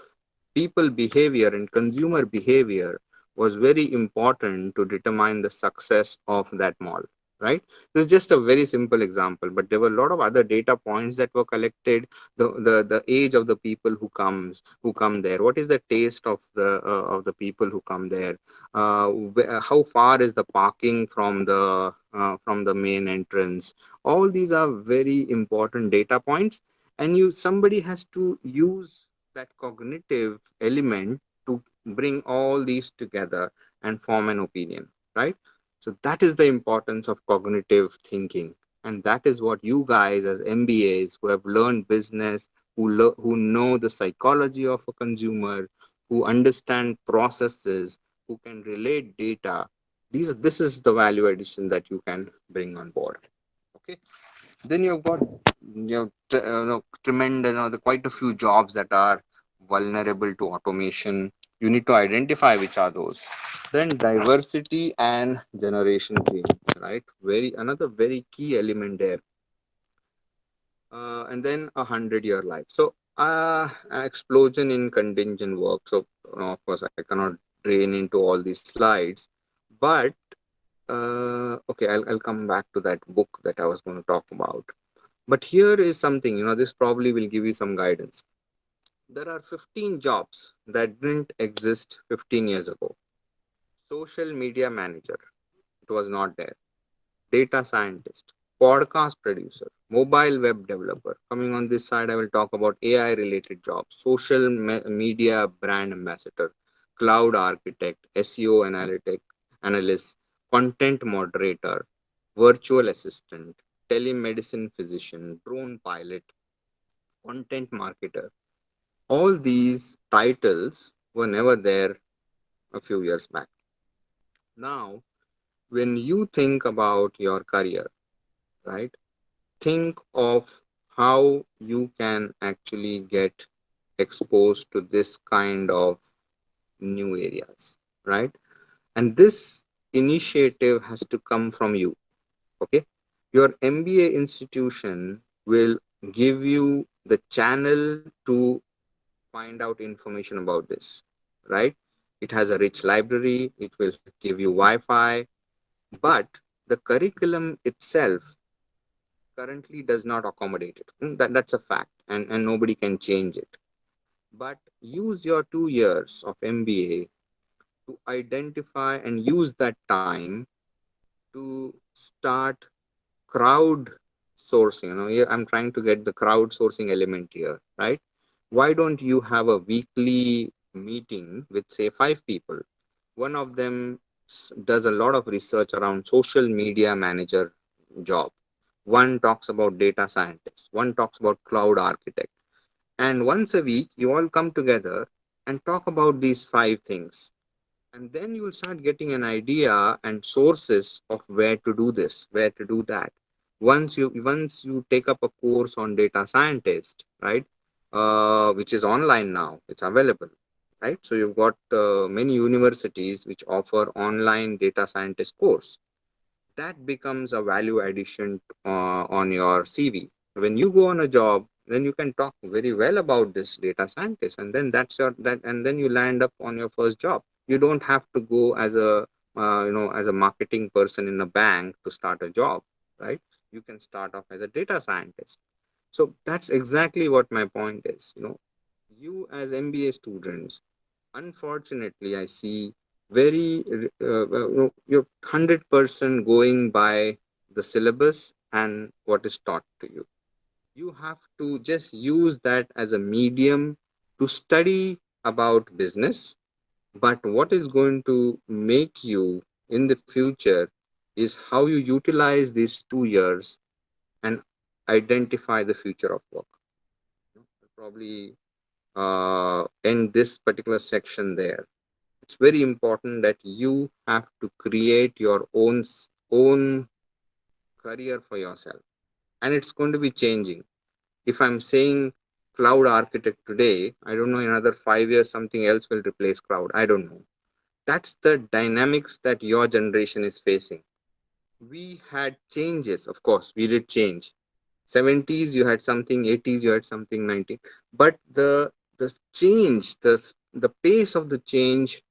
people behavior and consumer behavior was very important to determine the success of that mall, right? This is just a very simple example, but there were a lot of other data points that were collected. The age of the people who come there, what is the taste of the people who come there, how far is the parking from the main entrance. All these are very important data points, and somebody has to use that cognitive element to bring all these together and form an opinion, right? So that is the importance of cognitive thinking, and that is what you guys as MBAs who have learned business, who know the psychology of a consumer, who understand processes, who can relate data. This is the value addition that you can bring on board. Okay, then you've got, tremendous, quite a few jobs that are vulnerable to automation. You need to identify which are those. Then diversity and generation change, right? Another very key element there. And then 100-year life. So explosion in contingent work. So of course I cannot drain into all these slides, but okay, I'll come back to that book that I was going to talk about. But here is something, this probably will give you some guidance. There are 15 jobs that didn't exist 15 years ago. Social media manager, it was not there. Data scientist, podcast producer, mobile web developer. Coming on this side, I will talk about AI related jobs, social media brand ambassador, cloud architect, SEO analyst, content moderator, virtual assistant, telemedicine physician, drone pilot, content marketer. All these titles were never there a few years back. Now, when you think about your career, right, think of how you can actually get exposed to this kind of new areas, right? And this initiative has to come from you. Okay, your MBA institution will give you the channel to find out information about this, right? It has a rich library, it will give you Wi-Fi, but the curriculum itself currently does not accommodate it. That's a fact, and nobody can change it. But use your 2 years of MBA to identify and use that time to start crowd sourcing. I'm trying to get the crowd sourcing element here, right? Why don't you have a weekly meeting with, say, 5 people? One of them does a lot of research around social media manager job. one talks about data scientist, one talks about cloud architect. And once a week, you all come together and talk about these five things. And then you will start getting an idea and sources of where to do this, where to do that. Once you take up a course on data scientist, right, which is online now, it's available, right? So you've got many universities which offer online data scientist course. That becomes a value addition on your CV. When you go on a job, then you can talk very well about this data scientist, and then and then you land up on your first job. You don't have to go as a as a marketing person in a bank to start a job, right? You can start off as a data scientist. So that's exactly what my point is. You as MBA students, unfortunately, I see very you're 100% going by the syllabus and what is taught to you. You have to just use that as a medium to study about business. But what is going to make you in the future is how you utilize these 2 years and identify the future of work. Probably end this particular section there. It's very important that you have to create your own career for yourself, and it's going to be changing. If I'm saying cloud architect today, I don't know, in another 5 years something else will replace cloud. I don't know. That's the dynamics that your generation is facing. We had changes, of course, we did change. 70s you had something, 80s you had something, 90s, but the change, the pace of the change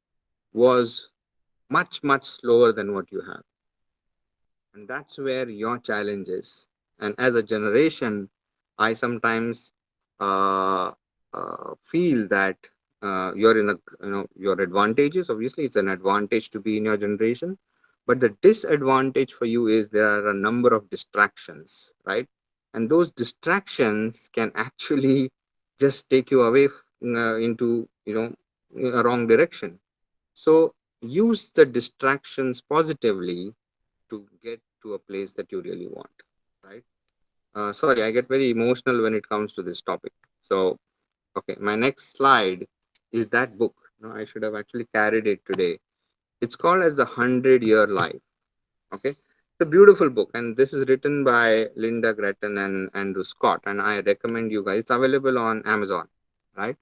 was much slower than what you have. And that's where your challenge is. And as a generation, I sometimes uh, feel that you're in a, your advantages. Obviously, it's an advantage to be in your generation, but the disadvantage for you is there are a number of distractions, right? And those distractions can actually just take you away into, a wrong direction. So use the distractions positively to get to a place that you really want, right? Sorry, I get very emotional when it comes to this topic. So, okay, my next slide is that book. I should have actually carried it today. It's called as The 100-Year Life. Okay, it's a beautiful book, and this is written by Linda Gretton and Andrew Scott, and I recommend you guys. It's available on Amazon, right?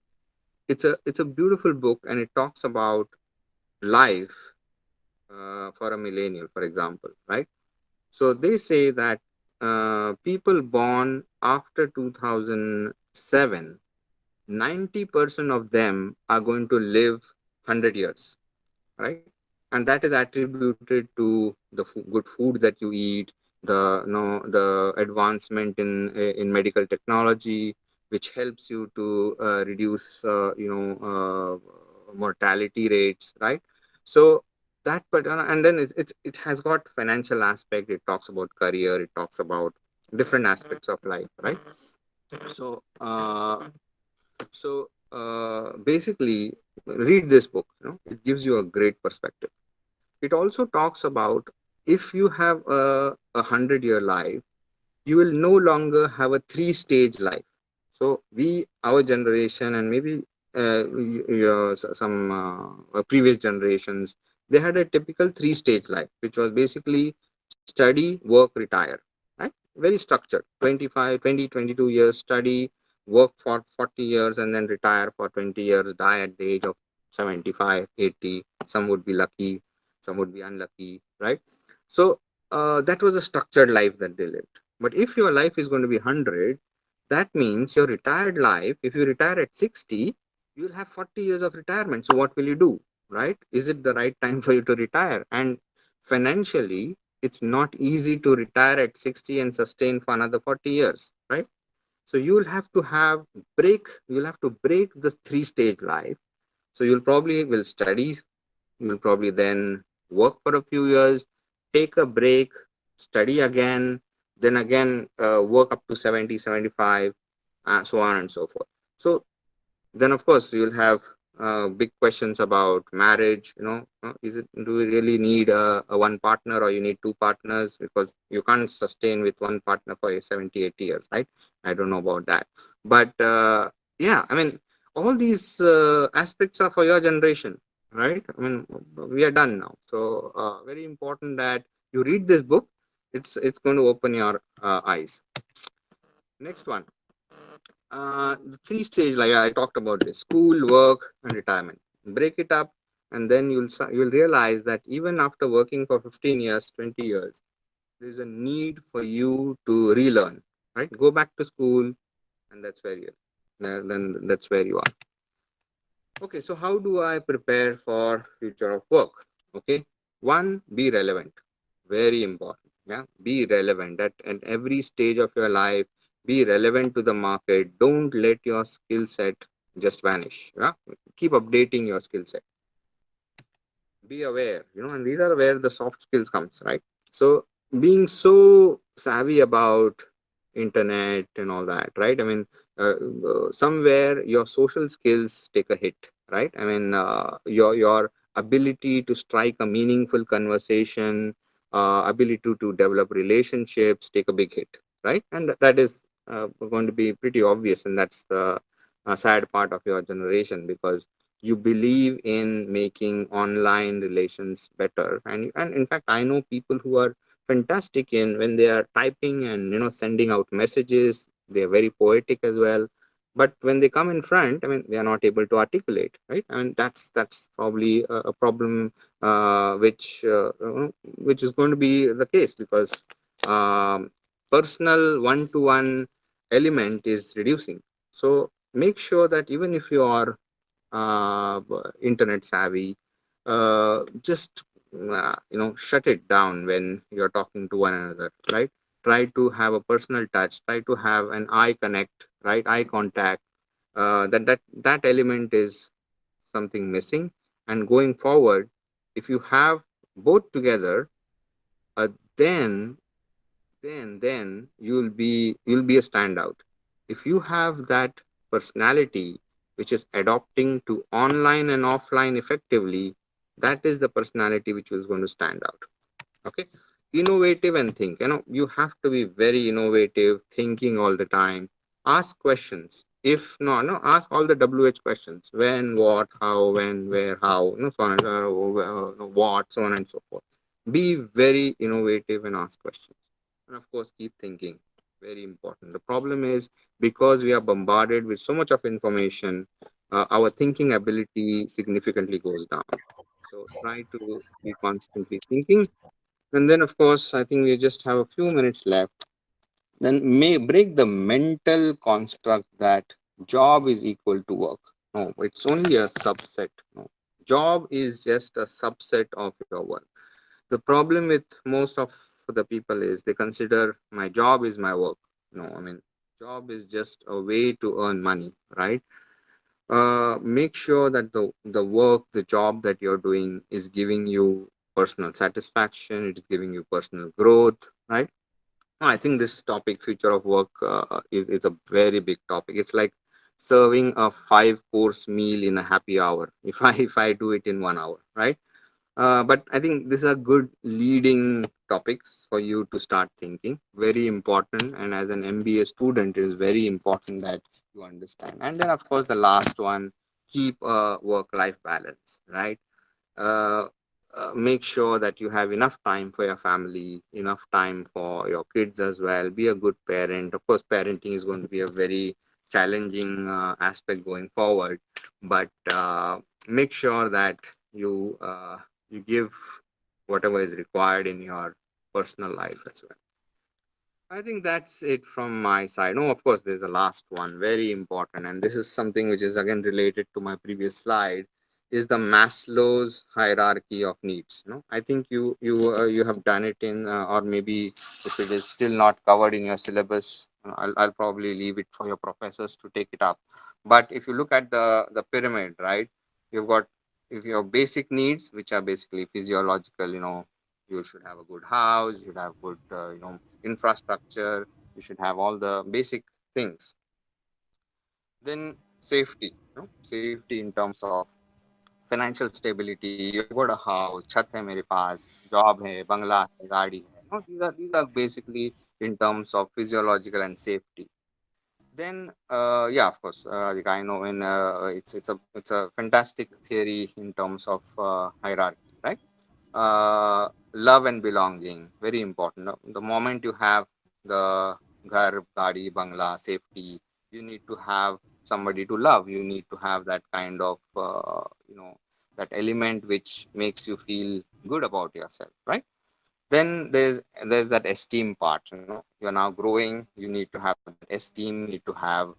It's a beautiful book, and it talks about life for a millennial, for example, right? So they say that people born after 2007, 90% of them are going to live 100 years, right? And that is attributed to the good food that you eat, the advancement in medical technology, which helps you to reduce mortality rates, right? So that, but and then it has got financial aspect. It talks about career. It talks about different aspects of life, right? So basically, read this book. It gives you a great perspective. It also talks about, if you have a 100-year life, you will no longer have a three-stage life. So our generation, and maybe some previous generations, they had a typical three-stage life, which was basically study, work, retire, right? Very structured. 25, 20, 22 years study, work for 40 years, and then retire for 20 years, die at the age of 75, 80. Some would be lucky, some would be unlucky, right? So that was a structured life that they lived. But if your life is going to be 100, that means your retired life, if you retire at 60, you'll have 40 years of retirement. So what will you do, right? Is it the right time for you to retire? And financially, it's not easy to retire at 60 and sustain for another 40 years, right? So you'll have to break this three-stage life. So you'll probably will study, you'll probably then work for a few years, take a break, study again, then again work up to 70, 75, so on and so forth. So then, of course, you'll have big questions about marriage. Is it, do you really need a one partner, or you need two partners, because you can't sustain with one partner for 70, 80 years, right? I don't know about that, but yeah, I mean, all these aspects are for your generation, right? I mean, we are done now, so very important that you read this book. It's going to open your eyes. Next one, the three stage, like I talked about this: school, work, and retirement. Break it up, and then you'll realize that even after working for 15 years, 20 years, there's a need for you to relearn, right? Go back to school, and that's where you then that's where you are. Okay, so how do I prepare for future of work? Okay, one, be relevant. Very important. Yeah, be relevant at every stage of your life. Be relevant to the market. Don't let your skill set just vanish. Yeah, keep updating your skill set. Be aware, and these are where the soft skills comes, right? So being so savvy about internet and all that, right? I mean, somewhere your social skills take a hit, right? I mean, your ability to strike a meaningful conversation, ability to develop relationships take a big hit, right? And that is going to be pretty obvious, and that's the sad part of your generation, because you believe in making online relations better, and in fact, I know people who are fantastic in when they are typing and sending out messages. They are very poetic as well, but when they come in front, I mean, they are not able to articulate, right? I mean, that's probably a problem, which is going to be the case, because um, personal one-to-one element is reducing. So make sure that even if you are internet savvy, just shut it down when you're talking to one another, right? Try to have a personal touch, try to have an eye connect, right? Eye contact. That element is something missing. And going forward, if you have both together, uh, then then you'll be a standout. If you have that personality which is adopting to online and offline effectively, that is the personality which is going to stand out. Okay, innovative and think, you have to be very innovative, thinking all the time. Ask questions. If no, ask all the WH questions: when, what, how, when, where, how, so on, what, so on and so forth. Be very innovative and ask questions, and of course keep thinking. Very important. The problem is, because we are bombarded with so much of information, our thinking ability significantly goes down. So try to be constantly thinking. And then, of course, I think we just have a few minutes left. Then may break the mental construct that job is equal to work. No, it's only a subset. No, job is just a subset of your work. The problem with most of the people is they consider my job is my work. No, I mean, job is just a way to earn money, right? Make sure that the work, the job that you're doing is giving you personal satisfaction, it is giving you personal growth, right? I think this topic, future of work, is a very big topic. It's like serving a 5 course meal in a happy hour if I do it in 1 hour, right? But I think these are good leading topics for you to start thinking. Very important. And as an MBA student, it is very important that you understand. And then, of course, the last one: keep a work life balance, right? uh, make sure that you have enough time for your family, enough time for your kids as well. Be a good parent. Of course, parenting is going to be a very challenging aspect going forward, but make sure that you give whatever is required in your personal life as well. I think that's it from my side. No, of course, there's a last one, very important, and this is something which is again related to my previous slide, is the Maslow's hierarchy of needs. No, I think you have done it in, or maybe if it is still not covered in your syllabus, I'll probably leave it for your professors to take it up. But if you look at the pyramid, right, you've got, if your basic needs, which are basically physiological, you should have a good house, you should have good, infrastructure, you should have all the basic things. Then safety. safety in terms of financial stability. You've got a house, छत है मेरे पास, job है, bangla है, गाड़ी है. These are basically in terms of physiological and safety. Then, yeah, of course, like I know in it's a fantastic theory in terms of hierarchy, right? Love and belonging, very important. No? The moment you have the ghar, gadi, bangla, safety, you need to have somebody to love. You need to have that kind of, that element which makes you feel good about yourself, right? Then there's that esteem part. You're now growing, you need to have that esteem, you need to have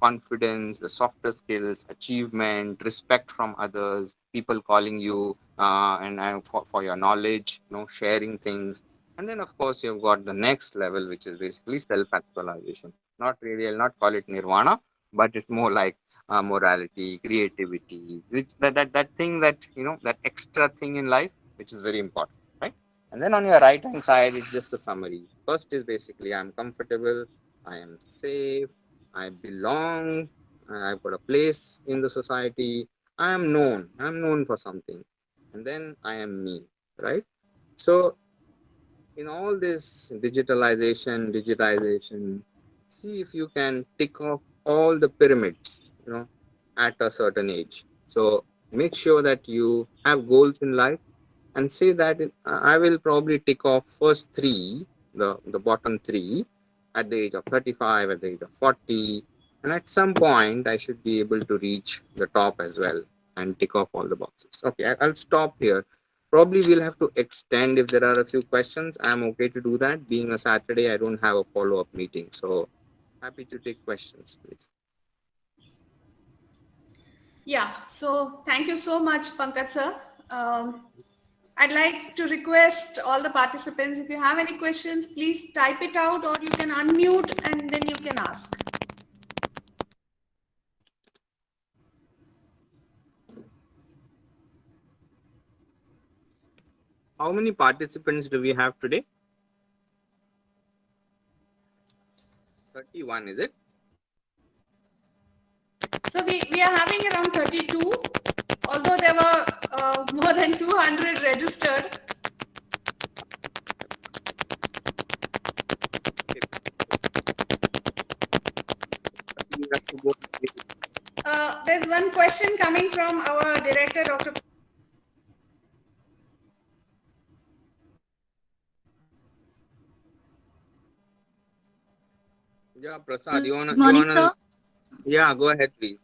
confidence, the softer skills, achievement, respect from others, people calling you for your knowledge, sharing things. And then of course you've got the next level, which is basically self actualization. Not really, I'll not call it nirvana, but it's more like morality, creativity, which that thing, that that extra thing in life, which is very important, right? And then on your right hand side, it's just a summary. First is basically I'm comfortable, I am safe, I belong, I've got a place in the society, I'm known for something. And then I am me, right? So in all this digitization, see if you can tick off all the pyramids, at a certain age. So make sure that you have goals in life and say that I will probably tick off first three, the bottom three, at the age of 35, at the age of 40, and at some point I should be able to reach the top as well and tick off all the boxes. Okay, I'll stop here. Probably we'll have to extend if there are a few questions. I'm okay to do that. Being a Saturday, I don't have a follow up meeting, so happy to take questions, please. Yeah, so thank you so much, Pankaj sir. I'd like to request all the participants, if you have any questions, please type it out or you can unmute and then you can ask. How many participants do we have today? 31, is it? So we are having around 32, although there were more than 200 registered. Okay. We have to go. There's one question coming from our director, Dr. Yeah, Good Prasad, morning, you sir. wanna, yeah, go ahead, please.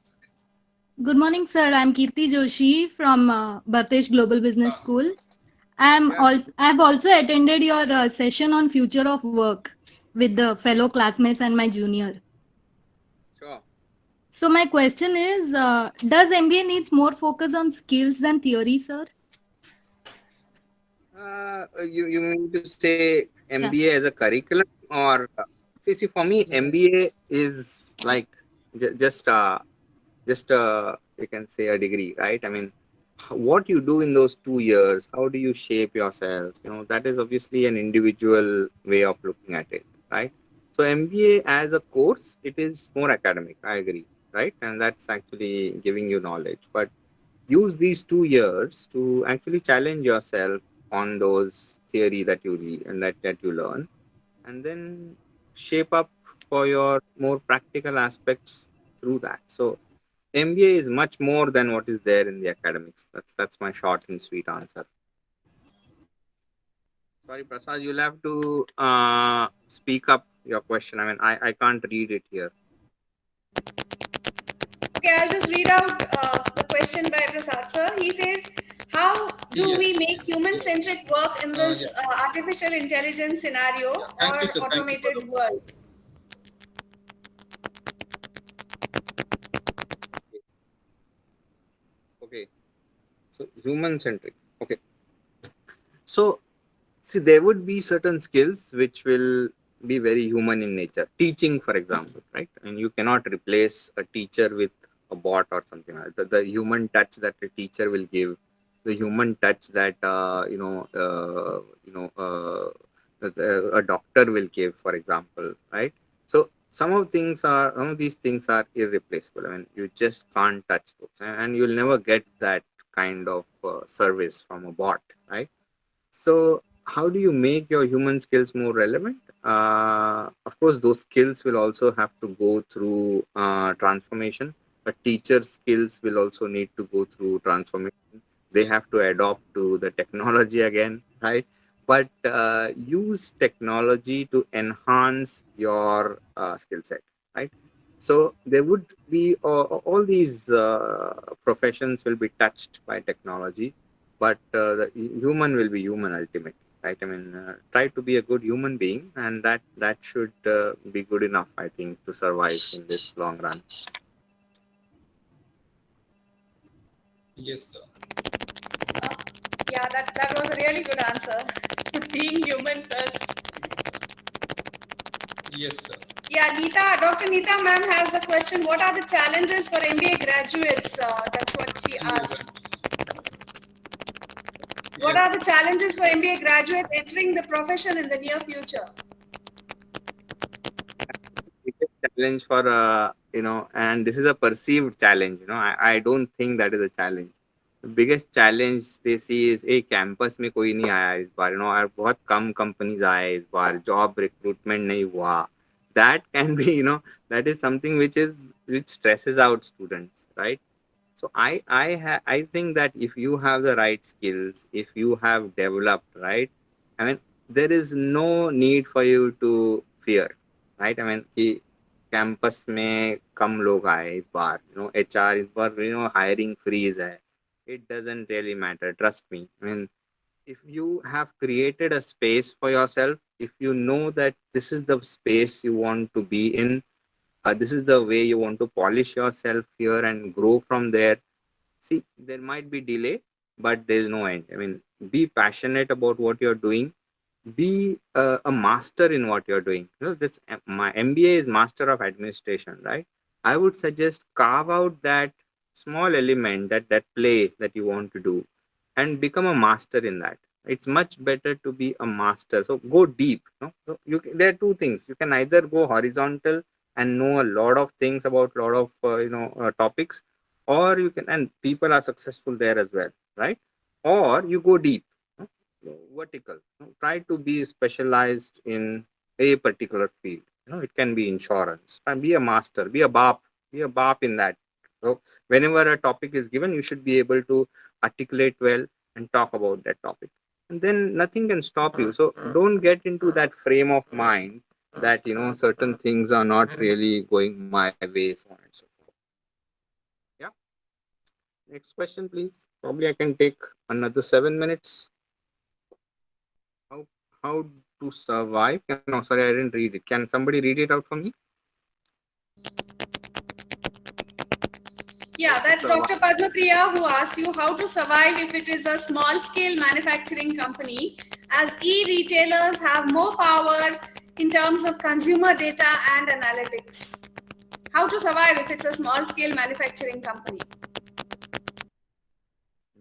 Good morning, sir. I'm Kirti Joshi from Bharatesh Global Business Uh, School. Yeah, I've also attended your session on future of work with the fellow classmates and my junior. sure. So my question is, does MBA needs more focus on skills than theory, sir? You mean to say Yeah. MBA as a curriculum, or see, for me MBA is like just you can say a degree, right? I mean, what you do in those 2 years, how do you shape yourself? That is obviously an individual way of looking at it, right? So MBA as a course, it is more academic. I agree, right? And that's actually giving you knowledge, but use these 2 years to actually challenge yourself on those theory that you read and that you learn, and then shape up for your more practical aspects through that. So MBA is much more than what is there in the academics. That's my short and sweet answer. Sorry, Prasad, you'll have to speak up your question. I mean, I can't read it here. Okay, I'll just read out the question by Prasad sir. He says, how do we yes, make yes, yes. human-centric work in this Yeah, artificial intelligence scenario yeah. or Thank you, sir. Thank you for the. automated world? Okay, so human centric. Okay, so see, there would be certain skills which will be very human in nature. Teaching, for example, right? And you cannot replace a teacher with a bot or something like that. The human touch that a teacher will give, the human touch that a doctor will give, for example, right? So some of these things are irreplaceable. I mean, you just can't touch those, and you'll never get that kind of service from a bot, right? So, how do you make your human skills more relevant? Of course, those skills will also have to go through transformation. A teacher's skills will also need to go through transformation. They have to adopt to the technology again, right? But use technology to enhance your skill set, right? So there would be all these professions will be touched by technology, but the human will be human ultimately, right? I mean, try to be a good human being, and that should be good enough, I think, to survive in this long run. Yes, sir. Uh, yeah, that was a really good answer. Being human first. Yes, sir. Yeah, Dr. Neeta ma'am has a question. What are the challenges for MBA graduates? That's what she MBA asked. graduates. What Yes. are the challenges for MBA graduates entering the profession in the near future? Biggest challenge for and this is a perceived challenge. I don't think that is a challenge. The biggest challenge they see is a campus में कोई नहीं आया इस बार, और बहुत कम companies आए इस बार, job recruitment नहीं हुआ. That can be, that is something which stresses out students, right? So I think that if you have the right skills, if you have developed, right, I mean, there is no need for you to fear, right? I mean, कि campus में कम लोग आए इस बार, HR इस बार, hiring freeze है. It doesn't really matter. Trust me. I mean, if you have created a space for yourself, if you know that this is the space you want to be in, this is the way you want to polish yourself here and grow from there. See, there might be delay, but there's no end. I mean, be passionate about what you're doing. Be a master in what you're doing. That's my MBA is Master of Administration, right? I would suggest carve out that small element, that play that you want to do, and become a master in that. It's much better to be a master. So go deep. No? So there are two things. You can either go horizontal and know a lot of things about a lot of topics, or you can, and people are successful there as well, right? Or you go deep, no? Vertical. Try to be specialized in a particular field. It can be insurance, and be a master, be a bap in that. So whenever a topic is given, you should be able to articulate well and talk about that topic, and then nothing can stop you. So don't get into that frame of mind that certain things are not really going my way, so on and so forth. Yeah. Next question, please. Probably I can take another 7 minutes. How to survive? No, sorry, I didn't read it. Can somebody read it out for me? How Yeah, to that's survive? Dr. Padma Priya who asks you how to survive if it is a small scale manufacturing company, as e retailers have more power in terms of consumer data and analytics. How to survive if it's a small scale manufacturing company?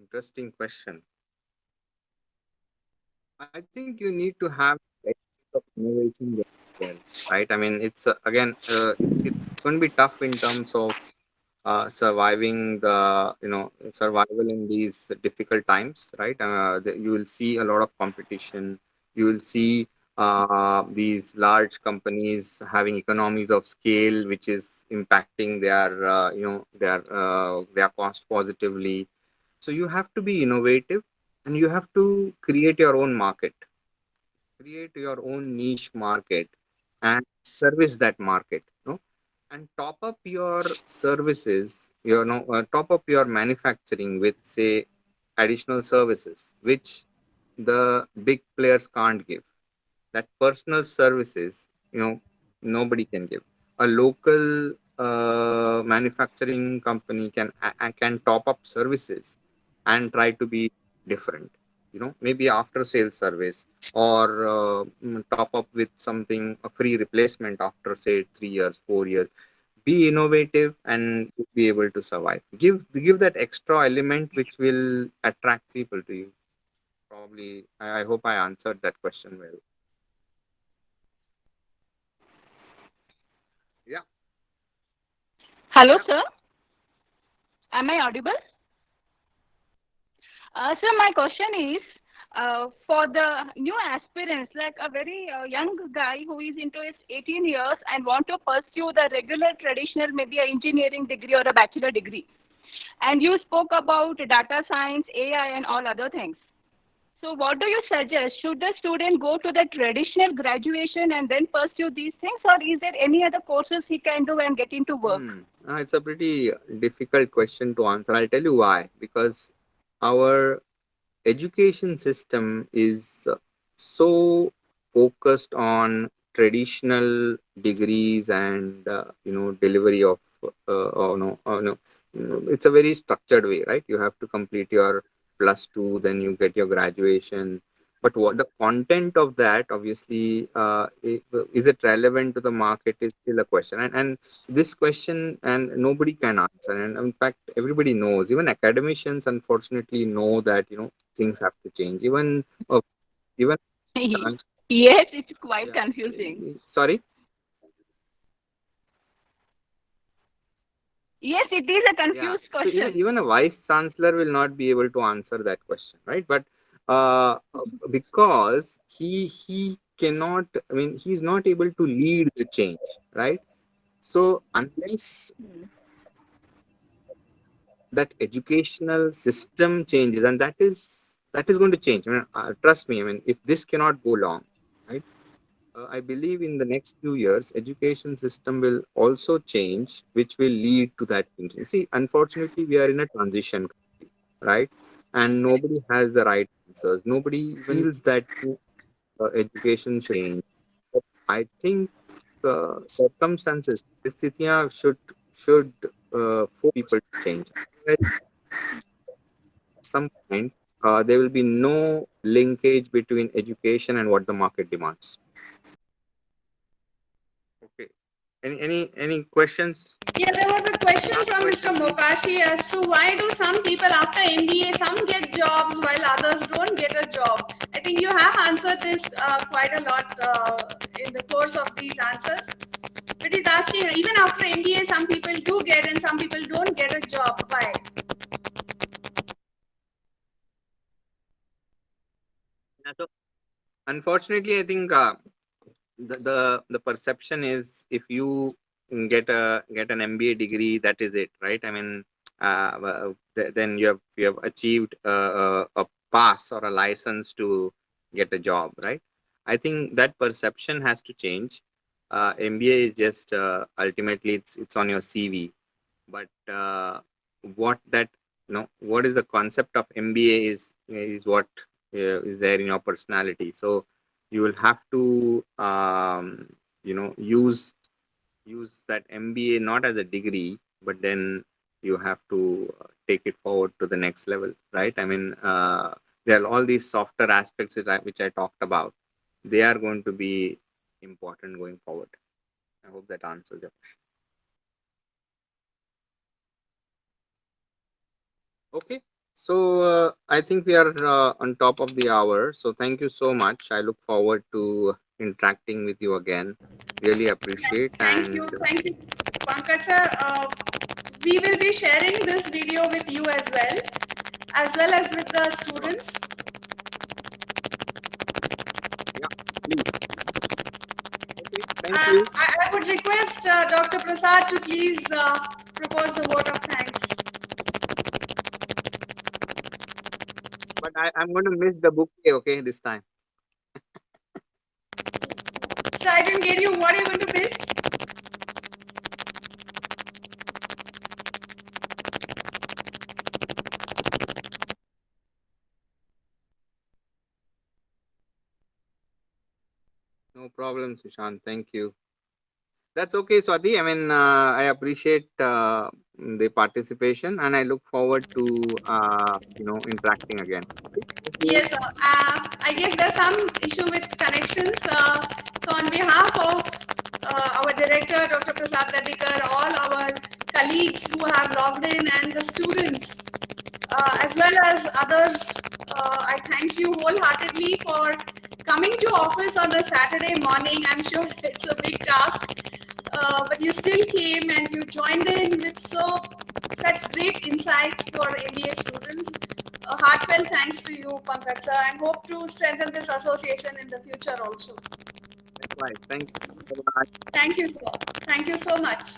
Interesting question. I think you need to have element of innovation there as well, right? I mean, it's again, it's going to be tough in terms of surviving the survival in these difficult times, right? You will see a lot of competition. You will see these large companies having economies of scale, which is impacting their cost positively. So you have to be innovative, and you have to create your own market, create your own niche market, and service that market, and top up your services, top up your manufacturing with, say, additional services which the big players can't give. That personal services, nobody can give. A local manufacturing company can top up services and try to be different, maybe after sales service, or top up with something, a free replacement after, say, 3 years, 4 years. Be innovative and be able to survive. Give that extra element which will attract people to you. Probably, I hope I answered that question well. Hello, Yeah. sir. Am I audible? Sir, my question is for the new aspirants, like a very young guy who is into his 18 years and want to pursue the regular traditional, maybe a engineering degree or a bachelor degree. And you spoke about data science, AI, and all other things. So, what do you suggest? Should the student go to the traditional graduation and then pursue these things, or is there any other courses he can do and get into work? It's a pretty difficult question to answer. I'll tell you why. Because our education system is so focused on traditional degrees and delivery of no, it's a very structured way, right? You have to complete your plus two, then you get your graduation. But what the content of that, obviously, is it relevant to the market is still a question. And this question, and nobody can answer. And in fact, everybody knows, even academicians unfortunately know that things have to change. Even Yes, it's quite yeah, confusing. sorry. Yes, it is a Yeah, confused so even question. even a vice chancellor will not be able to answer that question, right? But because he cannot, I mean, he's not able to lead the change, right? So unless that educational system changes, and that is going to change. I mean, trust me. I mean, if this cannot go long, right? I believe in the next few years, education system will also change, which will lead to that thinking. See, unfortunately, we are in a transition, right? And nobody has the right answers. Nobody feels that education should change. But I think circumstances, Paristithiya should force people to change. Otherwise, at some point, there will be no linkage between education and what the market demands. Okay. Any questions? Yeah, there was a question Last from Mr. question, please. Mokashi as to why do some people after MBA, some get jobs while others don't get a job. I think you have answered this quite a lot in the course of these answers. But he's asking, even after MBA, some people do get and some people don't get a job. Why? Yeah, so unfortunately, I think the perception is if you get an MBA degree, that is it, right? I mean, then you have achieved a pass or a license to get a job, right? I think that perception has to change. MBA is just ultimately it's on your CV, but what that what is the concept of MBA is what is there in your personality. So you will have to use that MBA not as a degree, but then you have to take it forward to the next level, right? I mean, there are all these softer aspects which I talked about. They are going to be important going forward. I hope that answers your question. Okay. So I think we are on top of the hour. So thank you so much. I look forward to interacting with you again. Really appreciate. And Thank you, Pankaj sir. We will be sharing this video with you as well as with the students. yeah, please. Okay. Thank you. I would request Dr. Prasad to please propose the vote of thanks. But I'm going to miss the bouquet, okay, this time. So I didn't get you. What are you going to miss? No problem, Sushant. Thank you. That's okay, Swati. I mean, I appreciate the participation, and I look forward to interacting again. Okay? Thank you. Yes, I guess there's some issue with connections. So, on behalf of our director, Dr. Prasad Ladikar, all our colleagues who have logged in, and the students, as well as others, I thank you wholeheartedly for coming to office on a Saturday morning. I'm sure it's a big task. but you still came and you joined in with such great insights for MBA students. A heartfelt thanks to you, Pankaj sir, and hope to strengthen this association in the future also. Likewise. Thank you. Bye-bye. Thank you, sir. Thank you so much.